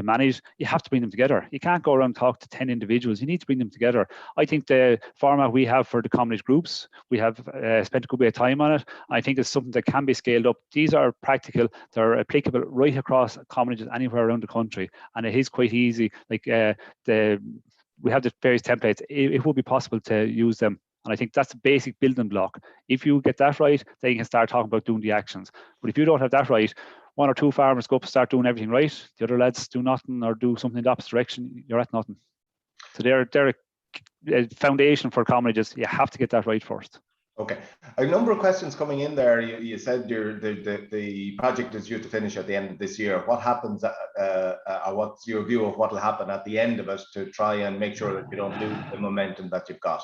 manage, you have to bring them together. You can't go around and talk to 10 individuals. You need to bring them together. I think the format we have for the community groups, we have spent a good bit of time on it. I think it's something that can be scaled up. These are practical. They're applicable right across communities anywhere around the country, and it is quite easy. Like we have the various templates. It would be possible to use them. And I think that's a basic building block. If you get that right, then you can start talking about doing the actions. But if you don't have that right, one or two farmers go up and start doing everything right, the other lads do nothing or do something in the opposite direction, you're at nothing. So they're a foundation for communities. You have to get that right first. Okay, a number of questions coming in there. You said the project is due to finish at the end of this year. What happens, or what's your view of what will happen at the end of it to try and make sure that you don't lose the momentum that you've got?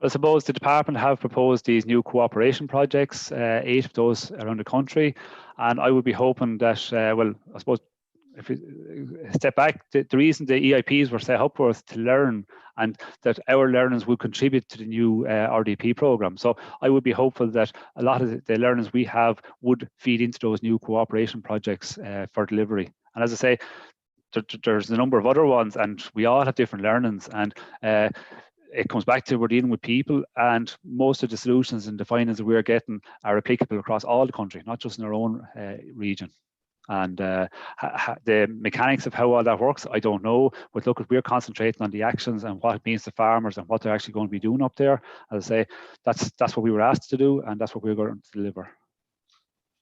I suppose the department have proposed these new cooperation projects, 8 of those around the country, and I would be hoping that, well, I suppose if we step back, the reason the EIPs were set up was to learn, and that our learners would contribute to the new RDP program. So I would be hopeful that a lot of the learners we have would feed into those new cooperation projects for delivery. And as I say, there's a number of other ones, and we all have different learnings, and it comes back to we're dealing with people, and most of the solutions and the findings that we're getting are applicable across all the country, not just in our own region. And the mechanics of how all that works, I don't know. But look, we're concentrating on the actions and what it means to farmers and what they're actually going to be doing up there. As I say, that's what we were asked to do, and that's what we're going to deliver.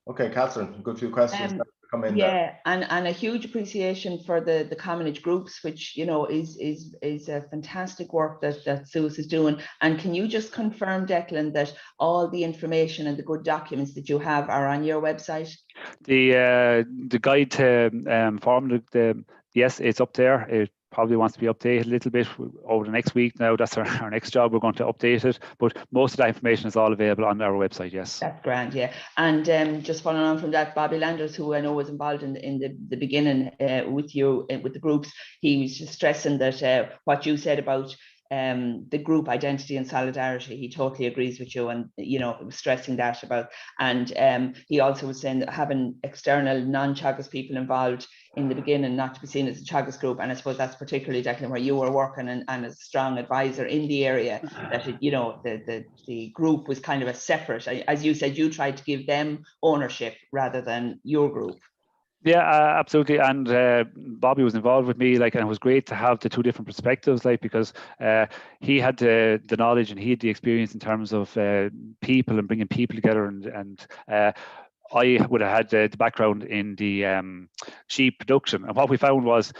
Okay, Catherine, good few questions come in. Yeah, and a huge appreciation for the commonage groups, which is a fantastic work that SUAS is doing. And can you just confirm, Declan, that all the information and the good documents that you have are on your website? The guide to form yes, it's up there. It probably wants to be updated a little bit over the next week now. That's our next job. We're going to update it, but most of that information is all available on our website. Yes, that's grand. Yeah, and just following on from that, Bobby Landers, who I know was involved in the beginning with you with the groups, he was just stressing that what you said about the group identity and solidarity, he totally agrees with you, and was stressing that about, and he also was saying that having external non-Teagasc people involved in the beginning, not to be seen as a Teagasc group, and I suppose that's particularly, Declan, where you were working and as a strong advisor in the area, that the group was kind of a separate, as you said, you tried to give them ownership rather than your group. Yeah, absolutely. And Bobby was involved with me, and it was great to have the two different perspectives, because he had the knowledge and he had the experience in terms of people and bringing people together, and I would have had the background in the sheep production. And what we found was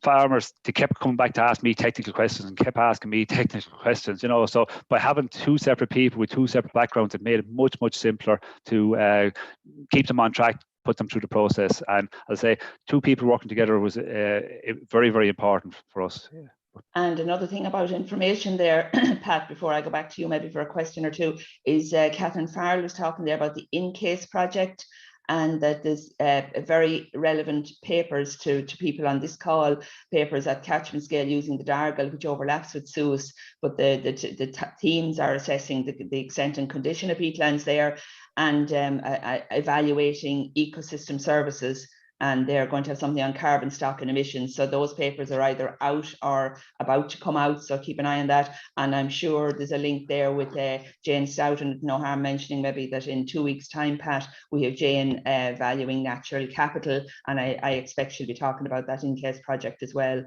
farmers, they kept coming back to ask me technical questions and kept asking me technical questions, so by having two separate people with two separate backgrounds, it made it much, much simpler to keep them on track, put them through the process. And as I say, two people working together was very, very important for us. Yeah. And another thing about information there, Pat, before I go back to you maybe for a question or two, is Catherine Farrell was talking there about the In-Case project, and that there's very relevant papers to people on this call, papers at catchment scale using the Dargle, which overlaps with SUAS, but the teams are assessing the extent and condition of peatlands there, and evaluating ecosystem services, and they're going to have something on carbon stock and emissions. So those papers are either out or about to come out, so keep an eye on that. And I'm sure there's a link there with Jane Stout, and no harm mentioning maybe that in 2 weeks' time, Pat, we have Jane valuing natural capital, and I expect she'll be talking about that In-Case project as well.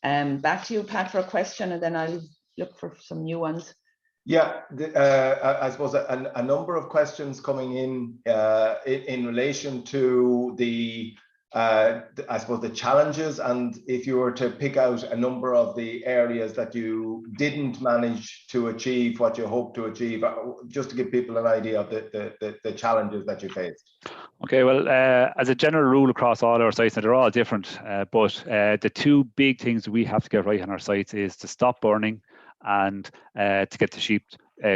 Back to you, Pat, for a question, and then I'll look for some new ones. Yeah, I suppose a number of questions coming in relation to I suppose the challenges, and if you were to pick out a number of the areas that you didn't manage to achieve what you hoped to achieve, just to give people an idea of the challenges that you faced. Okay, well, as a general rule across all our sites, and they're all different, but the two big things we have to get right on our sites is to stop burning and to get the sheep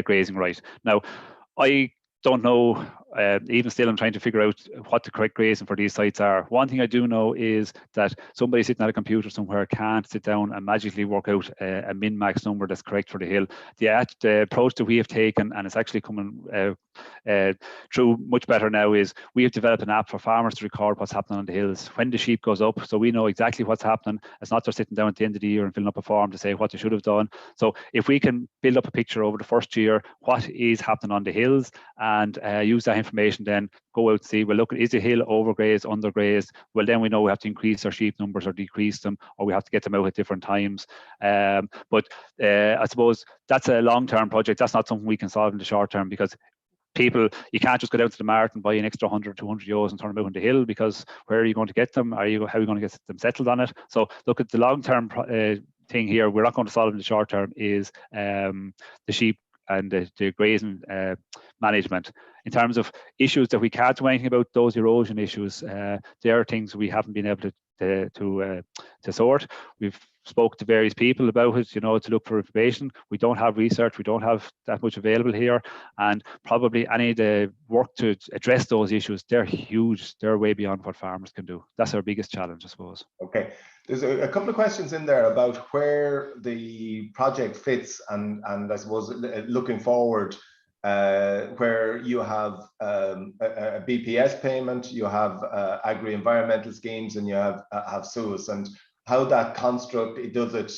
grazing right. Now, I don't know, even still I'm trying to figure out what the correct grazing for these sites are. One thing I do know is that somebody sitting at a computer somewhere can't sit down and magically work out a min-max number that's correct for the hill. The approach that we have taken, and it's actually coming through much better now, is we have developed an app for farmers to record what's happening on the hills when the sheep goes up, so we know exactly what's happening. It's not just sitting down at the end of the year and filling up a form to say what they should have done. So if we can build up a picture over the first year what is happening on the hills, and use that information, then go out and see, well, look, is the hill overgrazed, undergrazed? Well, then we know we have to increase our sheep numbers or decrease them, or we have to get them out at different times. But I suppose that's a long-term project. That's not something we can solve in the short term, because people, you can't just go down to the mart and buy an extra 100 or 200 euros and turn them out on the hill, because where are you going to get them? How are you going to get them settled on it? So look at the long-term thing here. We're not going to solve in the short term is the sheep and the grazing management. In terms of issues that we can't do anything about, those erosion issues, there are things we haven't been able to sort. We've spoke to various people about it, to look for information. We don't have research, we don't have that much available here, and probably any of the work to address those issues, they're huge. They're way beyond what farmers can do. That's our biggest challenge, I suppose. Okay, there's a couple of questions in there about where the project fits, and I suppose looking forward, where you have a BPS payment, you have agri-environmental schemes, and you have SUAS, and how that construct, does it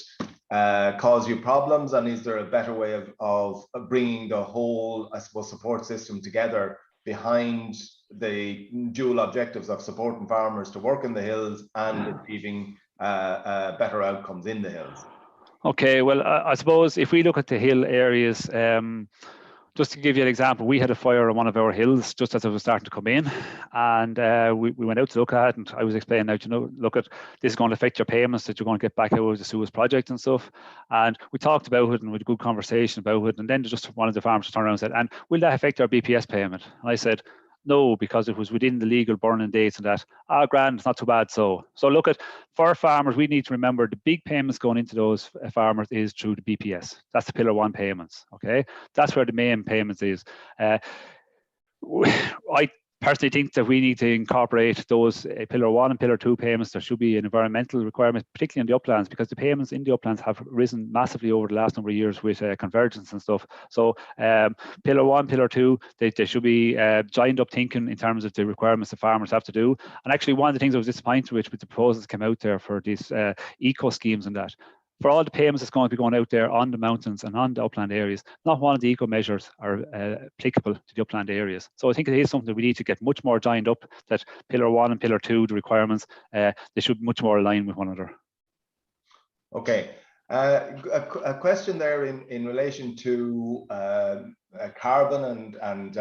cause you problems, and is there a better way of bringing the whole, I suppose, support system together behind the dual objectives of supporting farmers to work in the hills and achieving better outcomes in the hills? Okay, well, I suppose if we look at the hill areas, just to give you an example, we had a fire on one of our hills just as it was starting to come in, and we went out to look at it, and I was explaining now, look at this is going to affect your payments that you're going to get back out of the SUAS project and stuff. And we talked about it, and we had a good conversation about it, and then just one of the farmers turned around and said, and will that affect our BPS payment? And I said, no, because it was within the legal burning dates and that. Grand, it's not too bad. So look at, for farmers, we need to remember the big payments going into those farmers is through the BPS. That's the Pillar 1 payments, okay? That's where the main payments is. I personally think that we need to incorporate those Pillar 1 and Pillar 2 payments. There should be an environmental requirement, particularly in the uplands, because the payments in the uplands have risen massively over the last number of years with convergence and stuff. So Pillar 1, Pillar 2, they should be joined up thinking in terms of the requirements the farmers have to do. And actually, one of the things I was disappointed with the proposals that came out there for these eco schemes and that, for all the payments that's going to be going out there on the mountains and on the upland areas, not one of the eco measures are applicable to the upland areas. So I think it is something that we need to get much more joined up, that Pillar 1 and Pillar 2, the requirements, they should much more align with one another. Okay. A question there in relation to carbon and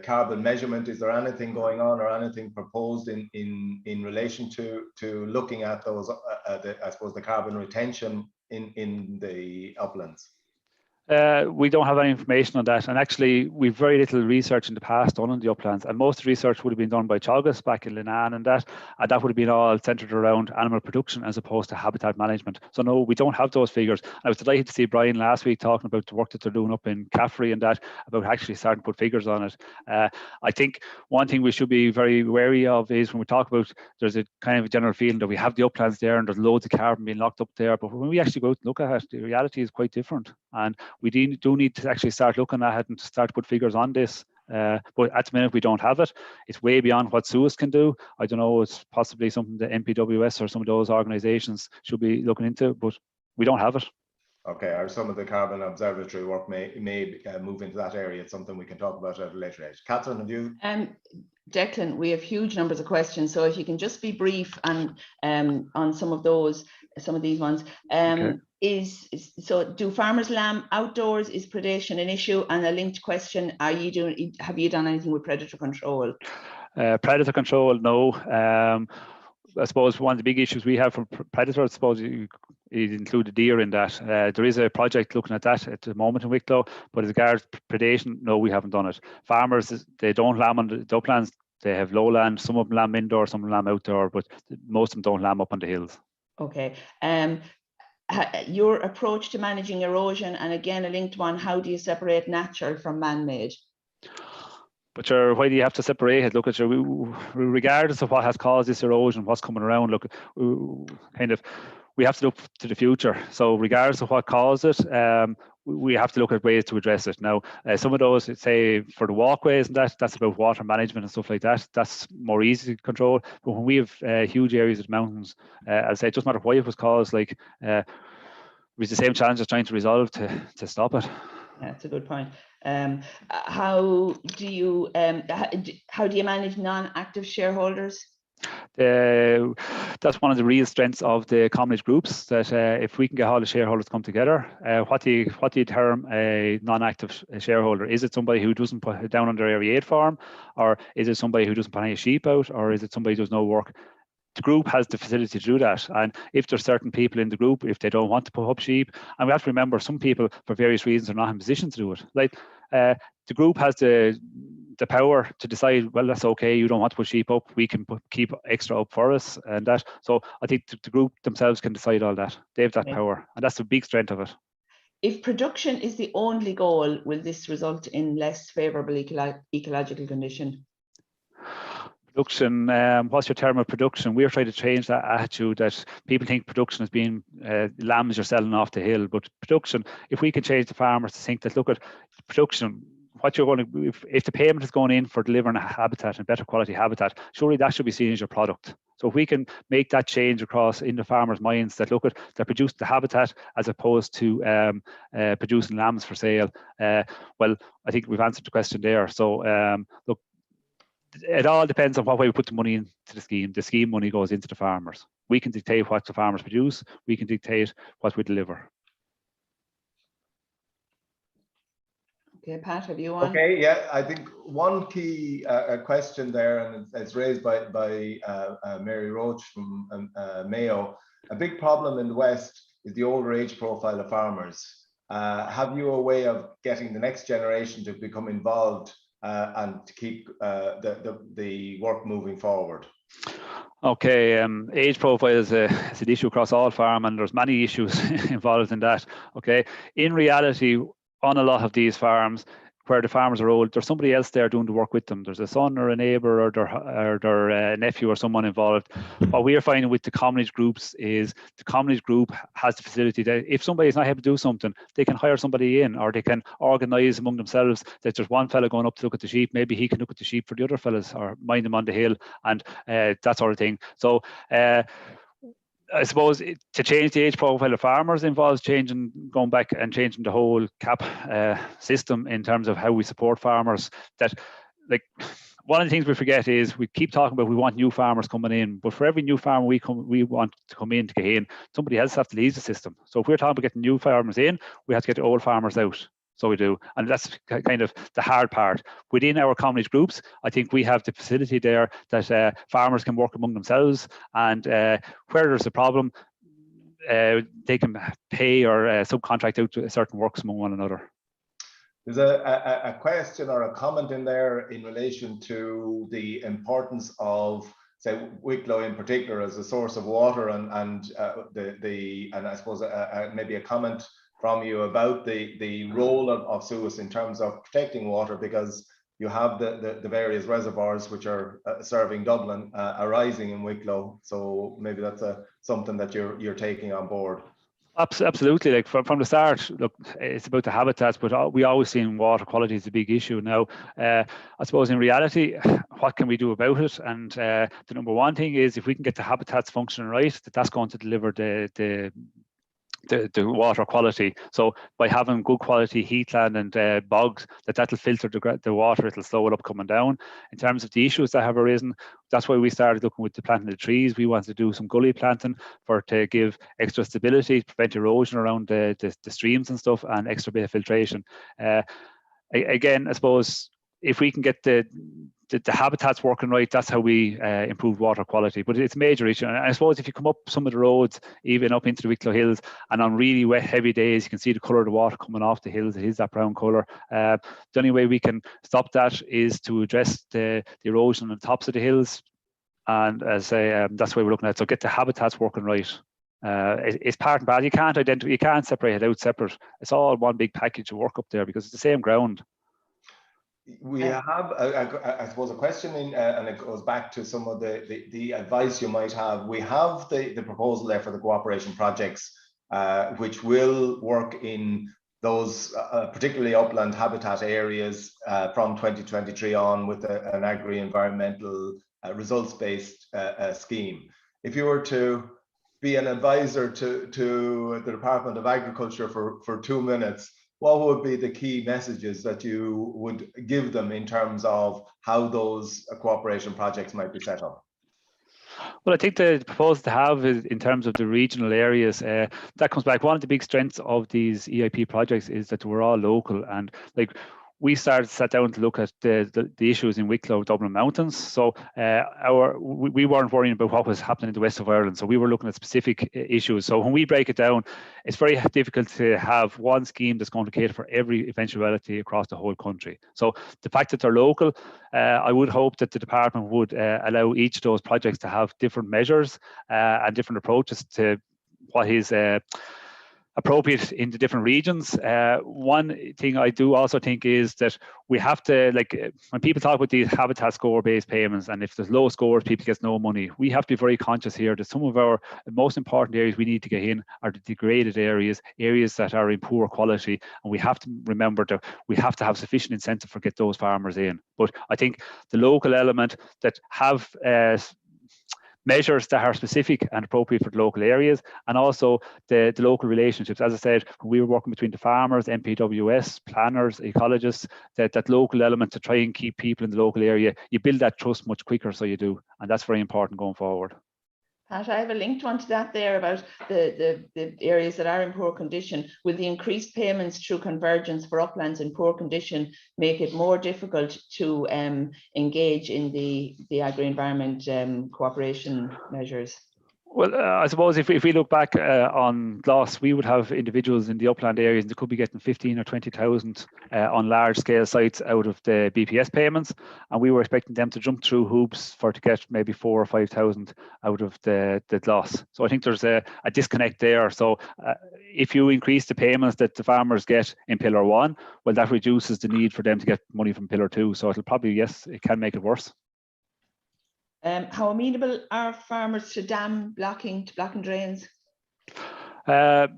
carbon measurement. Is there anything going on or anything proposed in relation to looking at those, I suppose, the carbon retention in the uplands? We don't have any information on that, and actually we've very little research in the past done on the uplands, and most research would have been done by Teagasc back in Linan, and that would have been all centred around animal production as opposed to habitat management. So no, we don't have those figures. I was delighted to see Brian last week talking about the work that they're doing up in Caffrey and that, about actually starting to put figures on it. I think one thing we should be very wary of is when we talk about, there's a kind of a general feeling that we have the uplands there and there's loads of carbon being locked up there, but when we actually go out and look at it, the reality is quite different, and we do need to actually start looking at it and start to put figures on this. But at the minute we don't have it. It's way beyond what SUAS can do. I don't know, it's possibly something that MPWS or some of those organisations should be looking into, but we don't have it. Okay, or some of the carbon observatory work may move into that area. It's something we can talk about at a later age. Catherine, have you? Declan, we have huge numbers of questions, so if you can just be brief and on some of these ones. Okay. So do farmers lamb outdoors? Is predation an issue? And a linked question: have you done anything with predator control? Predator control, no. I suppose one of the big issues we have from predators, I suppose it include the deer in that. There is a project looking at that at the moment in Wicklow, but as regards predation, no, we haven't done it. Farmers, they don't lamb on the uplands. They have lowland. Some of them lamb indoor, some of them lamb outdoor, but most of them don't lamb up on the hills. Okay. Your approach to managing erosion, and again a linked one: how do you separate natural from man-made? But why do you have to separate it? Look at regardless of what has caused this erosion, what's coming around, look, we have to look to the future. So regardless of what caused it, we have to look at ways to address it. Now, some of those, say for the walkways and that's about water management and stuff like that. That's more easy to control. But when we have huge areas of mountains, as I say, it doesn't matter why it was caused. Like, it was the same challenge as trying to resolve to stop it. Yeah, that's a good point. How do you manage non-active shareholders? That's one of the real strengths of the commonage groups, that if we can get all the shareholders to come together, what do you term a non-active shareholder? Is it somebody who doesn't put it down on their Area 8 farm, or is it somebody who doesn't put any sheep out, or is it somebody who does no work? The group has the facility to do that, and if there's certain people in the group, if they don't want to put up sheep, and we have to remember some people for various reasons are not in position to do it. Like the group has the the power to decide, well, that's okay, you don't want to put sheep up, we can keep extra up for us, and that. So I think the group themselves can decide all that. They have that power, and that's the big strength of it. If production is the only goal, will this result in less favourable ecological condition? Production, what's your term of production? We're trying to change that attitude that people think production is being lambs you're selling off the hill. But production, if we can change the farmers to think that, look at production, what you're going to, if the payment is going in for delivering a habitat and better quality habitat, surely that should be seen as your product. So if we can make that change across in the farmers' minds that, look at, they produce the habitat as opposed to producing lambs for sale, well, I think we've answered the question there. So look, it all depends on what way we put the money into the scheme. The scheme money goes into the farmers. We can dictate what the farmers produce. We can dictate what we deliver. Okay, Pat, have you on? Okay, yeah, I think one key question there, and it's raised by Mary Roach from Mayo. A big problem in the West is the older age profile of farmers. Have you a way of getting the next generation to become involved and to keep the work moving forward? Okay, age profile is an issue across all farm, and there's many issues involved in that. Okay, in reality, on a lot of these farms where the farmers are old, there's somebody else there doing the work with them. There's a son or a neighbour or their nephew or someone involved. What we are finding with the commonage groups is the commonage group has the facility that if somebody is not able to do something, they can hire somebody in, or they can organise among themselves that there's one fella going up to look at the sheep, maybe he can look at the sheep for the other fellas or mind them on the hill, and that sort of thing. So I suppose to change the age profile of farmers involves going back and changing the whole CAP system in terms of how we support farmers. That, like, one of the things we forget is we keep talking about we want new farmers coming in, but for every new farmer we want to come in to get in, somebody else has to leave the system. So if we're talking about getting new farmers in, we have to get the old farmers out. So we do, and that's kind of the hard part. Within our commonage groups, I think we have the facility there that farmers can work among themselves, and where there's a problem, they can pay or subcontract out certain works among one another. There's a question or a comment in there in relation to the importance of, say, Wicklow in particular as a source of water, and I suppose maybe a comment from you about the role of SUAS in terms of protecting water, because you have the various reservoirs which are serving Dublin arising in Wicklow. So maybe that's something that you're taking on board. Absolutely. Like from the start, look, it's about the habitats, but we always seen water quality is a big issue. Now, I suppose in reality, what can we do about it? And the number one thing is if we can get the habitats functioning right, that's going to deliver the water quality. So by having good quality heathland and bogs, that'll filter the water, it'll slow it up coming down. In terms of the issues that have arisen, that's why we started looking with the planting of trees. We wanted to do some gully planting to give extra stability, prevent erosion around the streams and stuff, and extra bit of filtration. Again, I suppose if we can get the habitats working right, that's how we improve water quality. But it's a major issue. And I suppose if you come up some of the roads, even up into the Wicklow Hills, and on really wet, heavy days, you can see the colour of the water coming off the hills. It is that brown colour. The only way we can stop that is to address the erosion on the tops of the hills. And as I say, that's why we're looking at. So get the habitats working right. It's part and part. You can't separate it out separate. It's all one big package of work up there because it's the same ground. We have, I suppose, a question in, and it goes back to some of the advice you might have. We have the proposal there for the cooperation projects, which will work in those particularly upland habitat areas from 2023 on with an agri-environmental results-based scheme. If you were to be an advisor to the Department of Agriculture for 2 minutes, what would be the key messages that you would give them in terms of how those cooperation projects might be set up? Well, I think the proposal to have is in terms of the regional areas, that comes back. One of the big strengths of these EIP projects is that we're all local, and like we sat down to look at the issues in Wicklow, Dublin Mountains. So we weren't worrying about what was happening in the west of Ireland. So we were looking at specific issues. So when we break it down, it's very difficult to have one scheme that's going to cater for every eventuality across the whole country. So the fact that they're local, I would hope that the department would allow each of those projects to have different measures and different approaches to what is appropriate in the different regions. One thing I do also think is that we have to, like, when people talk about these habitat score based payments, and if there's low scores, people get no money, we have to be very conscious here that some of our most important areas we need to get in are the degraded areas that are in poor quality, and we have to remember that we have to have sufficient incentive for get those farmers in. But I think the local element that have measures that are specific and appropriate for the local areas, and also the local relationships. As I said, we were working between the farmers, MPWS, planners, ecologists, that local element to try and keep people in the local area. You build that trust much quicker, so you do, and that's very important going forward. Pat, I have a link to that there about the areas that are in poor condition. Will the increased payments through convergence for uplands in poor condition make it more difficult to engage in the agri-environment cooperation measures? Well, I suppose if we look back on loss, we would have individuals in the upland areas that could be getting 15 or 20,000 on large scale sites out of the BPS payments, and we were expecting them to jump through hoops to get maybe 4,000 or 5,000 out of the loss. So I think there's a disconnect there. So if you increase the payments that the farmers get in Pillar 1, well, that reduces the need for them to get money from Pillar 2. So it'll probably, yes, it can make it worse. How amenable are farmers to dam blocking drains? Look,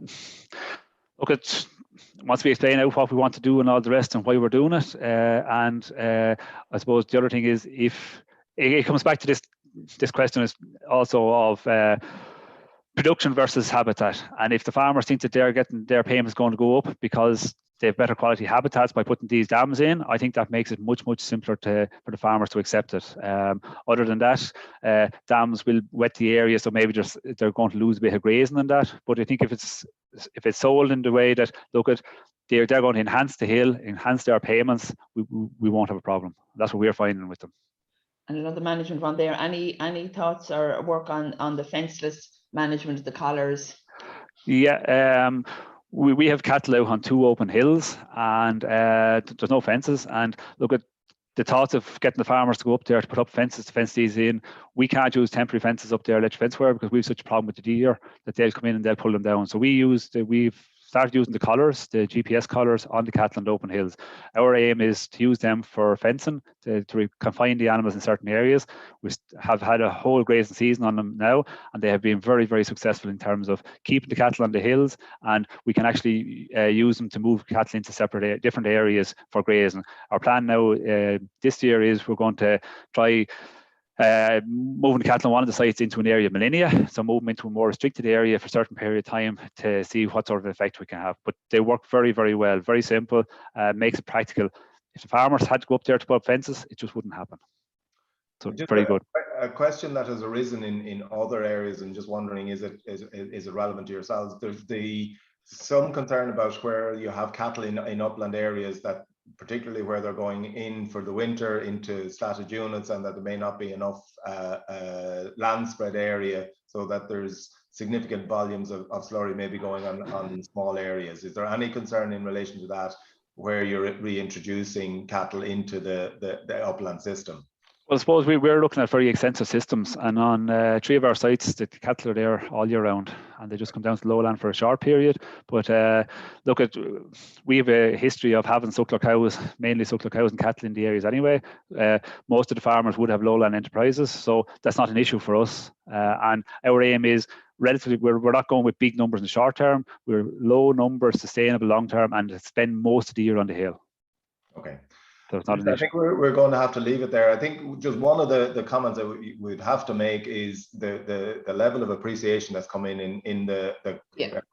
once we explain out what we want to do and all the rest and why we're doing it, and I suppose the other thing is, if it comes back to this question is also of production versus habitat, and if the farmers think that they're getting their payments going to go up because they have better quality habitats by putting these dams in, I think that makes it much simpler for the farmers to accept it. Other than that, dams will wet the area, so maybe they're going to lose a bit of grazing in that. But I think if it's sold in the way that, look at, they're going to enhance the hill, enhance their payments, we won't have a problem. That's what we're finding with them. And another management one there. Any thoughts or work on the fenceless management of the collars? Yeah. We have cattle out on 2 open hills, and there's no fences. And look at the thoughts of getting the farmers to go up there to put up fences to fence these in. We can't use temporary fences up there, electric fence wire, because we have such a problem with the deer that they'll come in and they'll pull them down. So we've started using the collars, the GPS collars on the cattle and open hills. Our aim is to use them for fencing, to confine the animals in certain areas. We have had a whole grazing season on them now, and they have been very successful in terms of keeping the cattle on the hills, and we can actually use them to move cattle into separate different areas for grazing. Our plan now this year is we're going to try moving the cattle on one of the sites into an area of millennia, so move them into a more restricted area for a certain period of time to see what sort of effect we can have. But they work very well, very simple, makes it practical. If the farmers had to go up there to put up fences, it just wouldn't happen. So it's very good. A question that has arisen in other areas, and just wondering, is it relevant to yourselves? There's some concern about where you have cattle in upland areas, that particularly where they're going in for the winter into statted units, and that there may not be enough land spread area, so that there's significant volumes of slurry maybe going on small areas. Is there any concern in relation to that, where you're reintroducing cattle into the upland system? Well, I suppose we're looking at very extensive systems, and on 3 of our sites, the cattle are there all year round, and they just come down to the lowland for a short period. But look at, we have a history of having suckler cows, mainly suckler cows and cattle in the areas anyway. Most of the farmers would have lowland enterprises, so that's not an issue for us. And our aim is relatively, we're not going with big numbers in the short term. We're low numbers, sustainable long term, and spend most of the year on the hill. Okay. So it's not an I issue. think we're going to have to leave it there. I think just one of the comments that we'd have to make is the level of appreciation that's come in the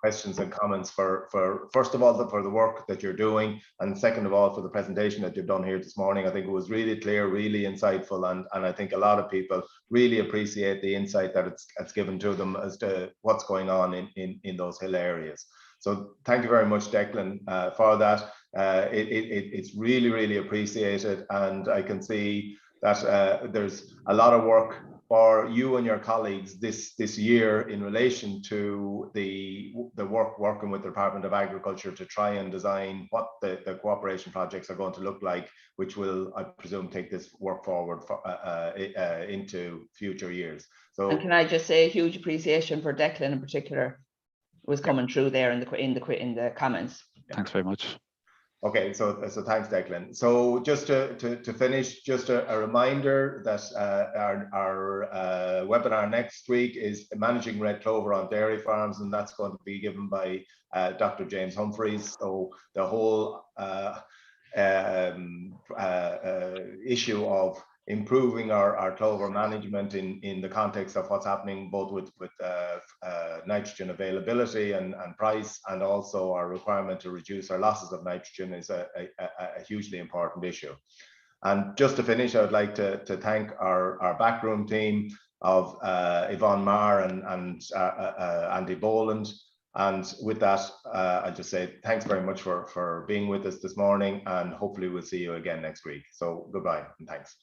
questions and comments for first of all for the work that you're doing, and second of all for the presentation that you've done here this morning. I think it was really clear, really insightful, and I think a lot of people really appreciate the insight that it's given to them as to what's going on in those hill areas. So thank you very much, Declan, for that. It's really, really appreciated, and I can see that there's a lot of work for you and your colleagues this year in relation to the work working with the Department of Agriculture to try and design what the cooperation projects are going to look like, which will, I presume, take this work forward into future years. So, and can I just say a huge appreciation for Declan in particular was coming through there in the comments. Thanks very much. Okay, so thanks, Declan. So just to finish, just a reminder that our webinar next week is Managing Red Clover on Dairy Farms, and that's going to be given by Dr. James Humphreys. So the whole issue of improving our clover management in the context of what's happening both with nitrogen availability and price, and also our requirement to reduce our losses of nitrogen is a hugely important issue. And just to finish, I would like to thank our backroom team of Yvonne Marr and Andy Boland. And with that, I'll just say thanks very much for being with us this morning, and hopefully we'll see you again next week. So goodbye and thanks.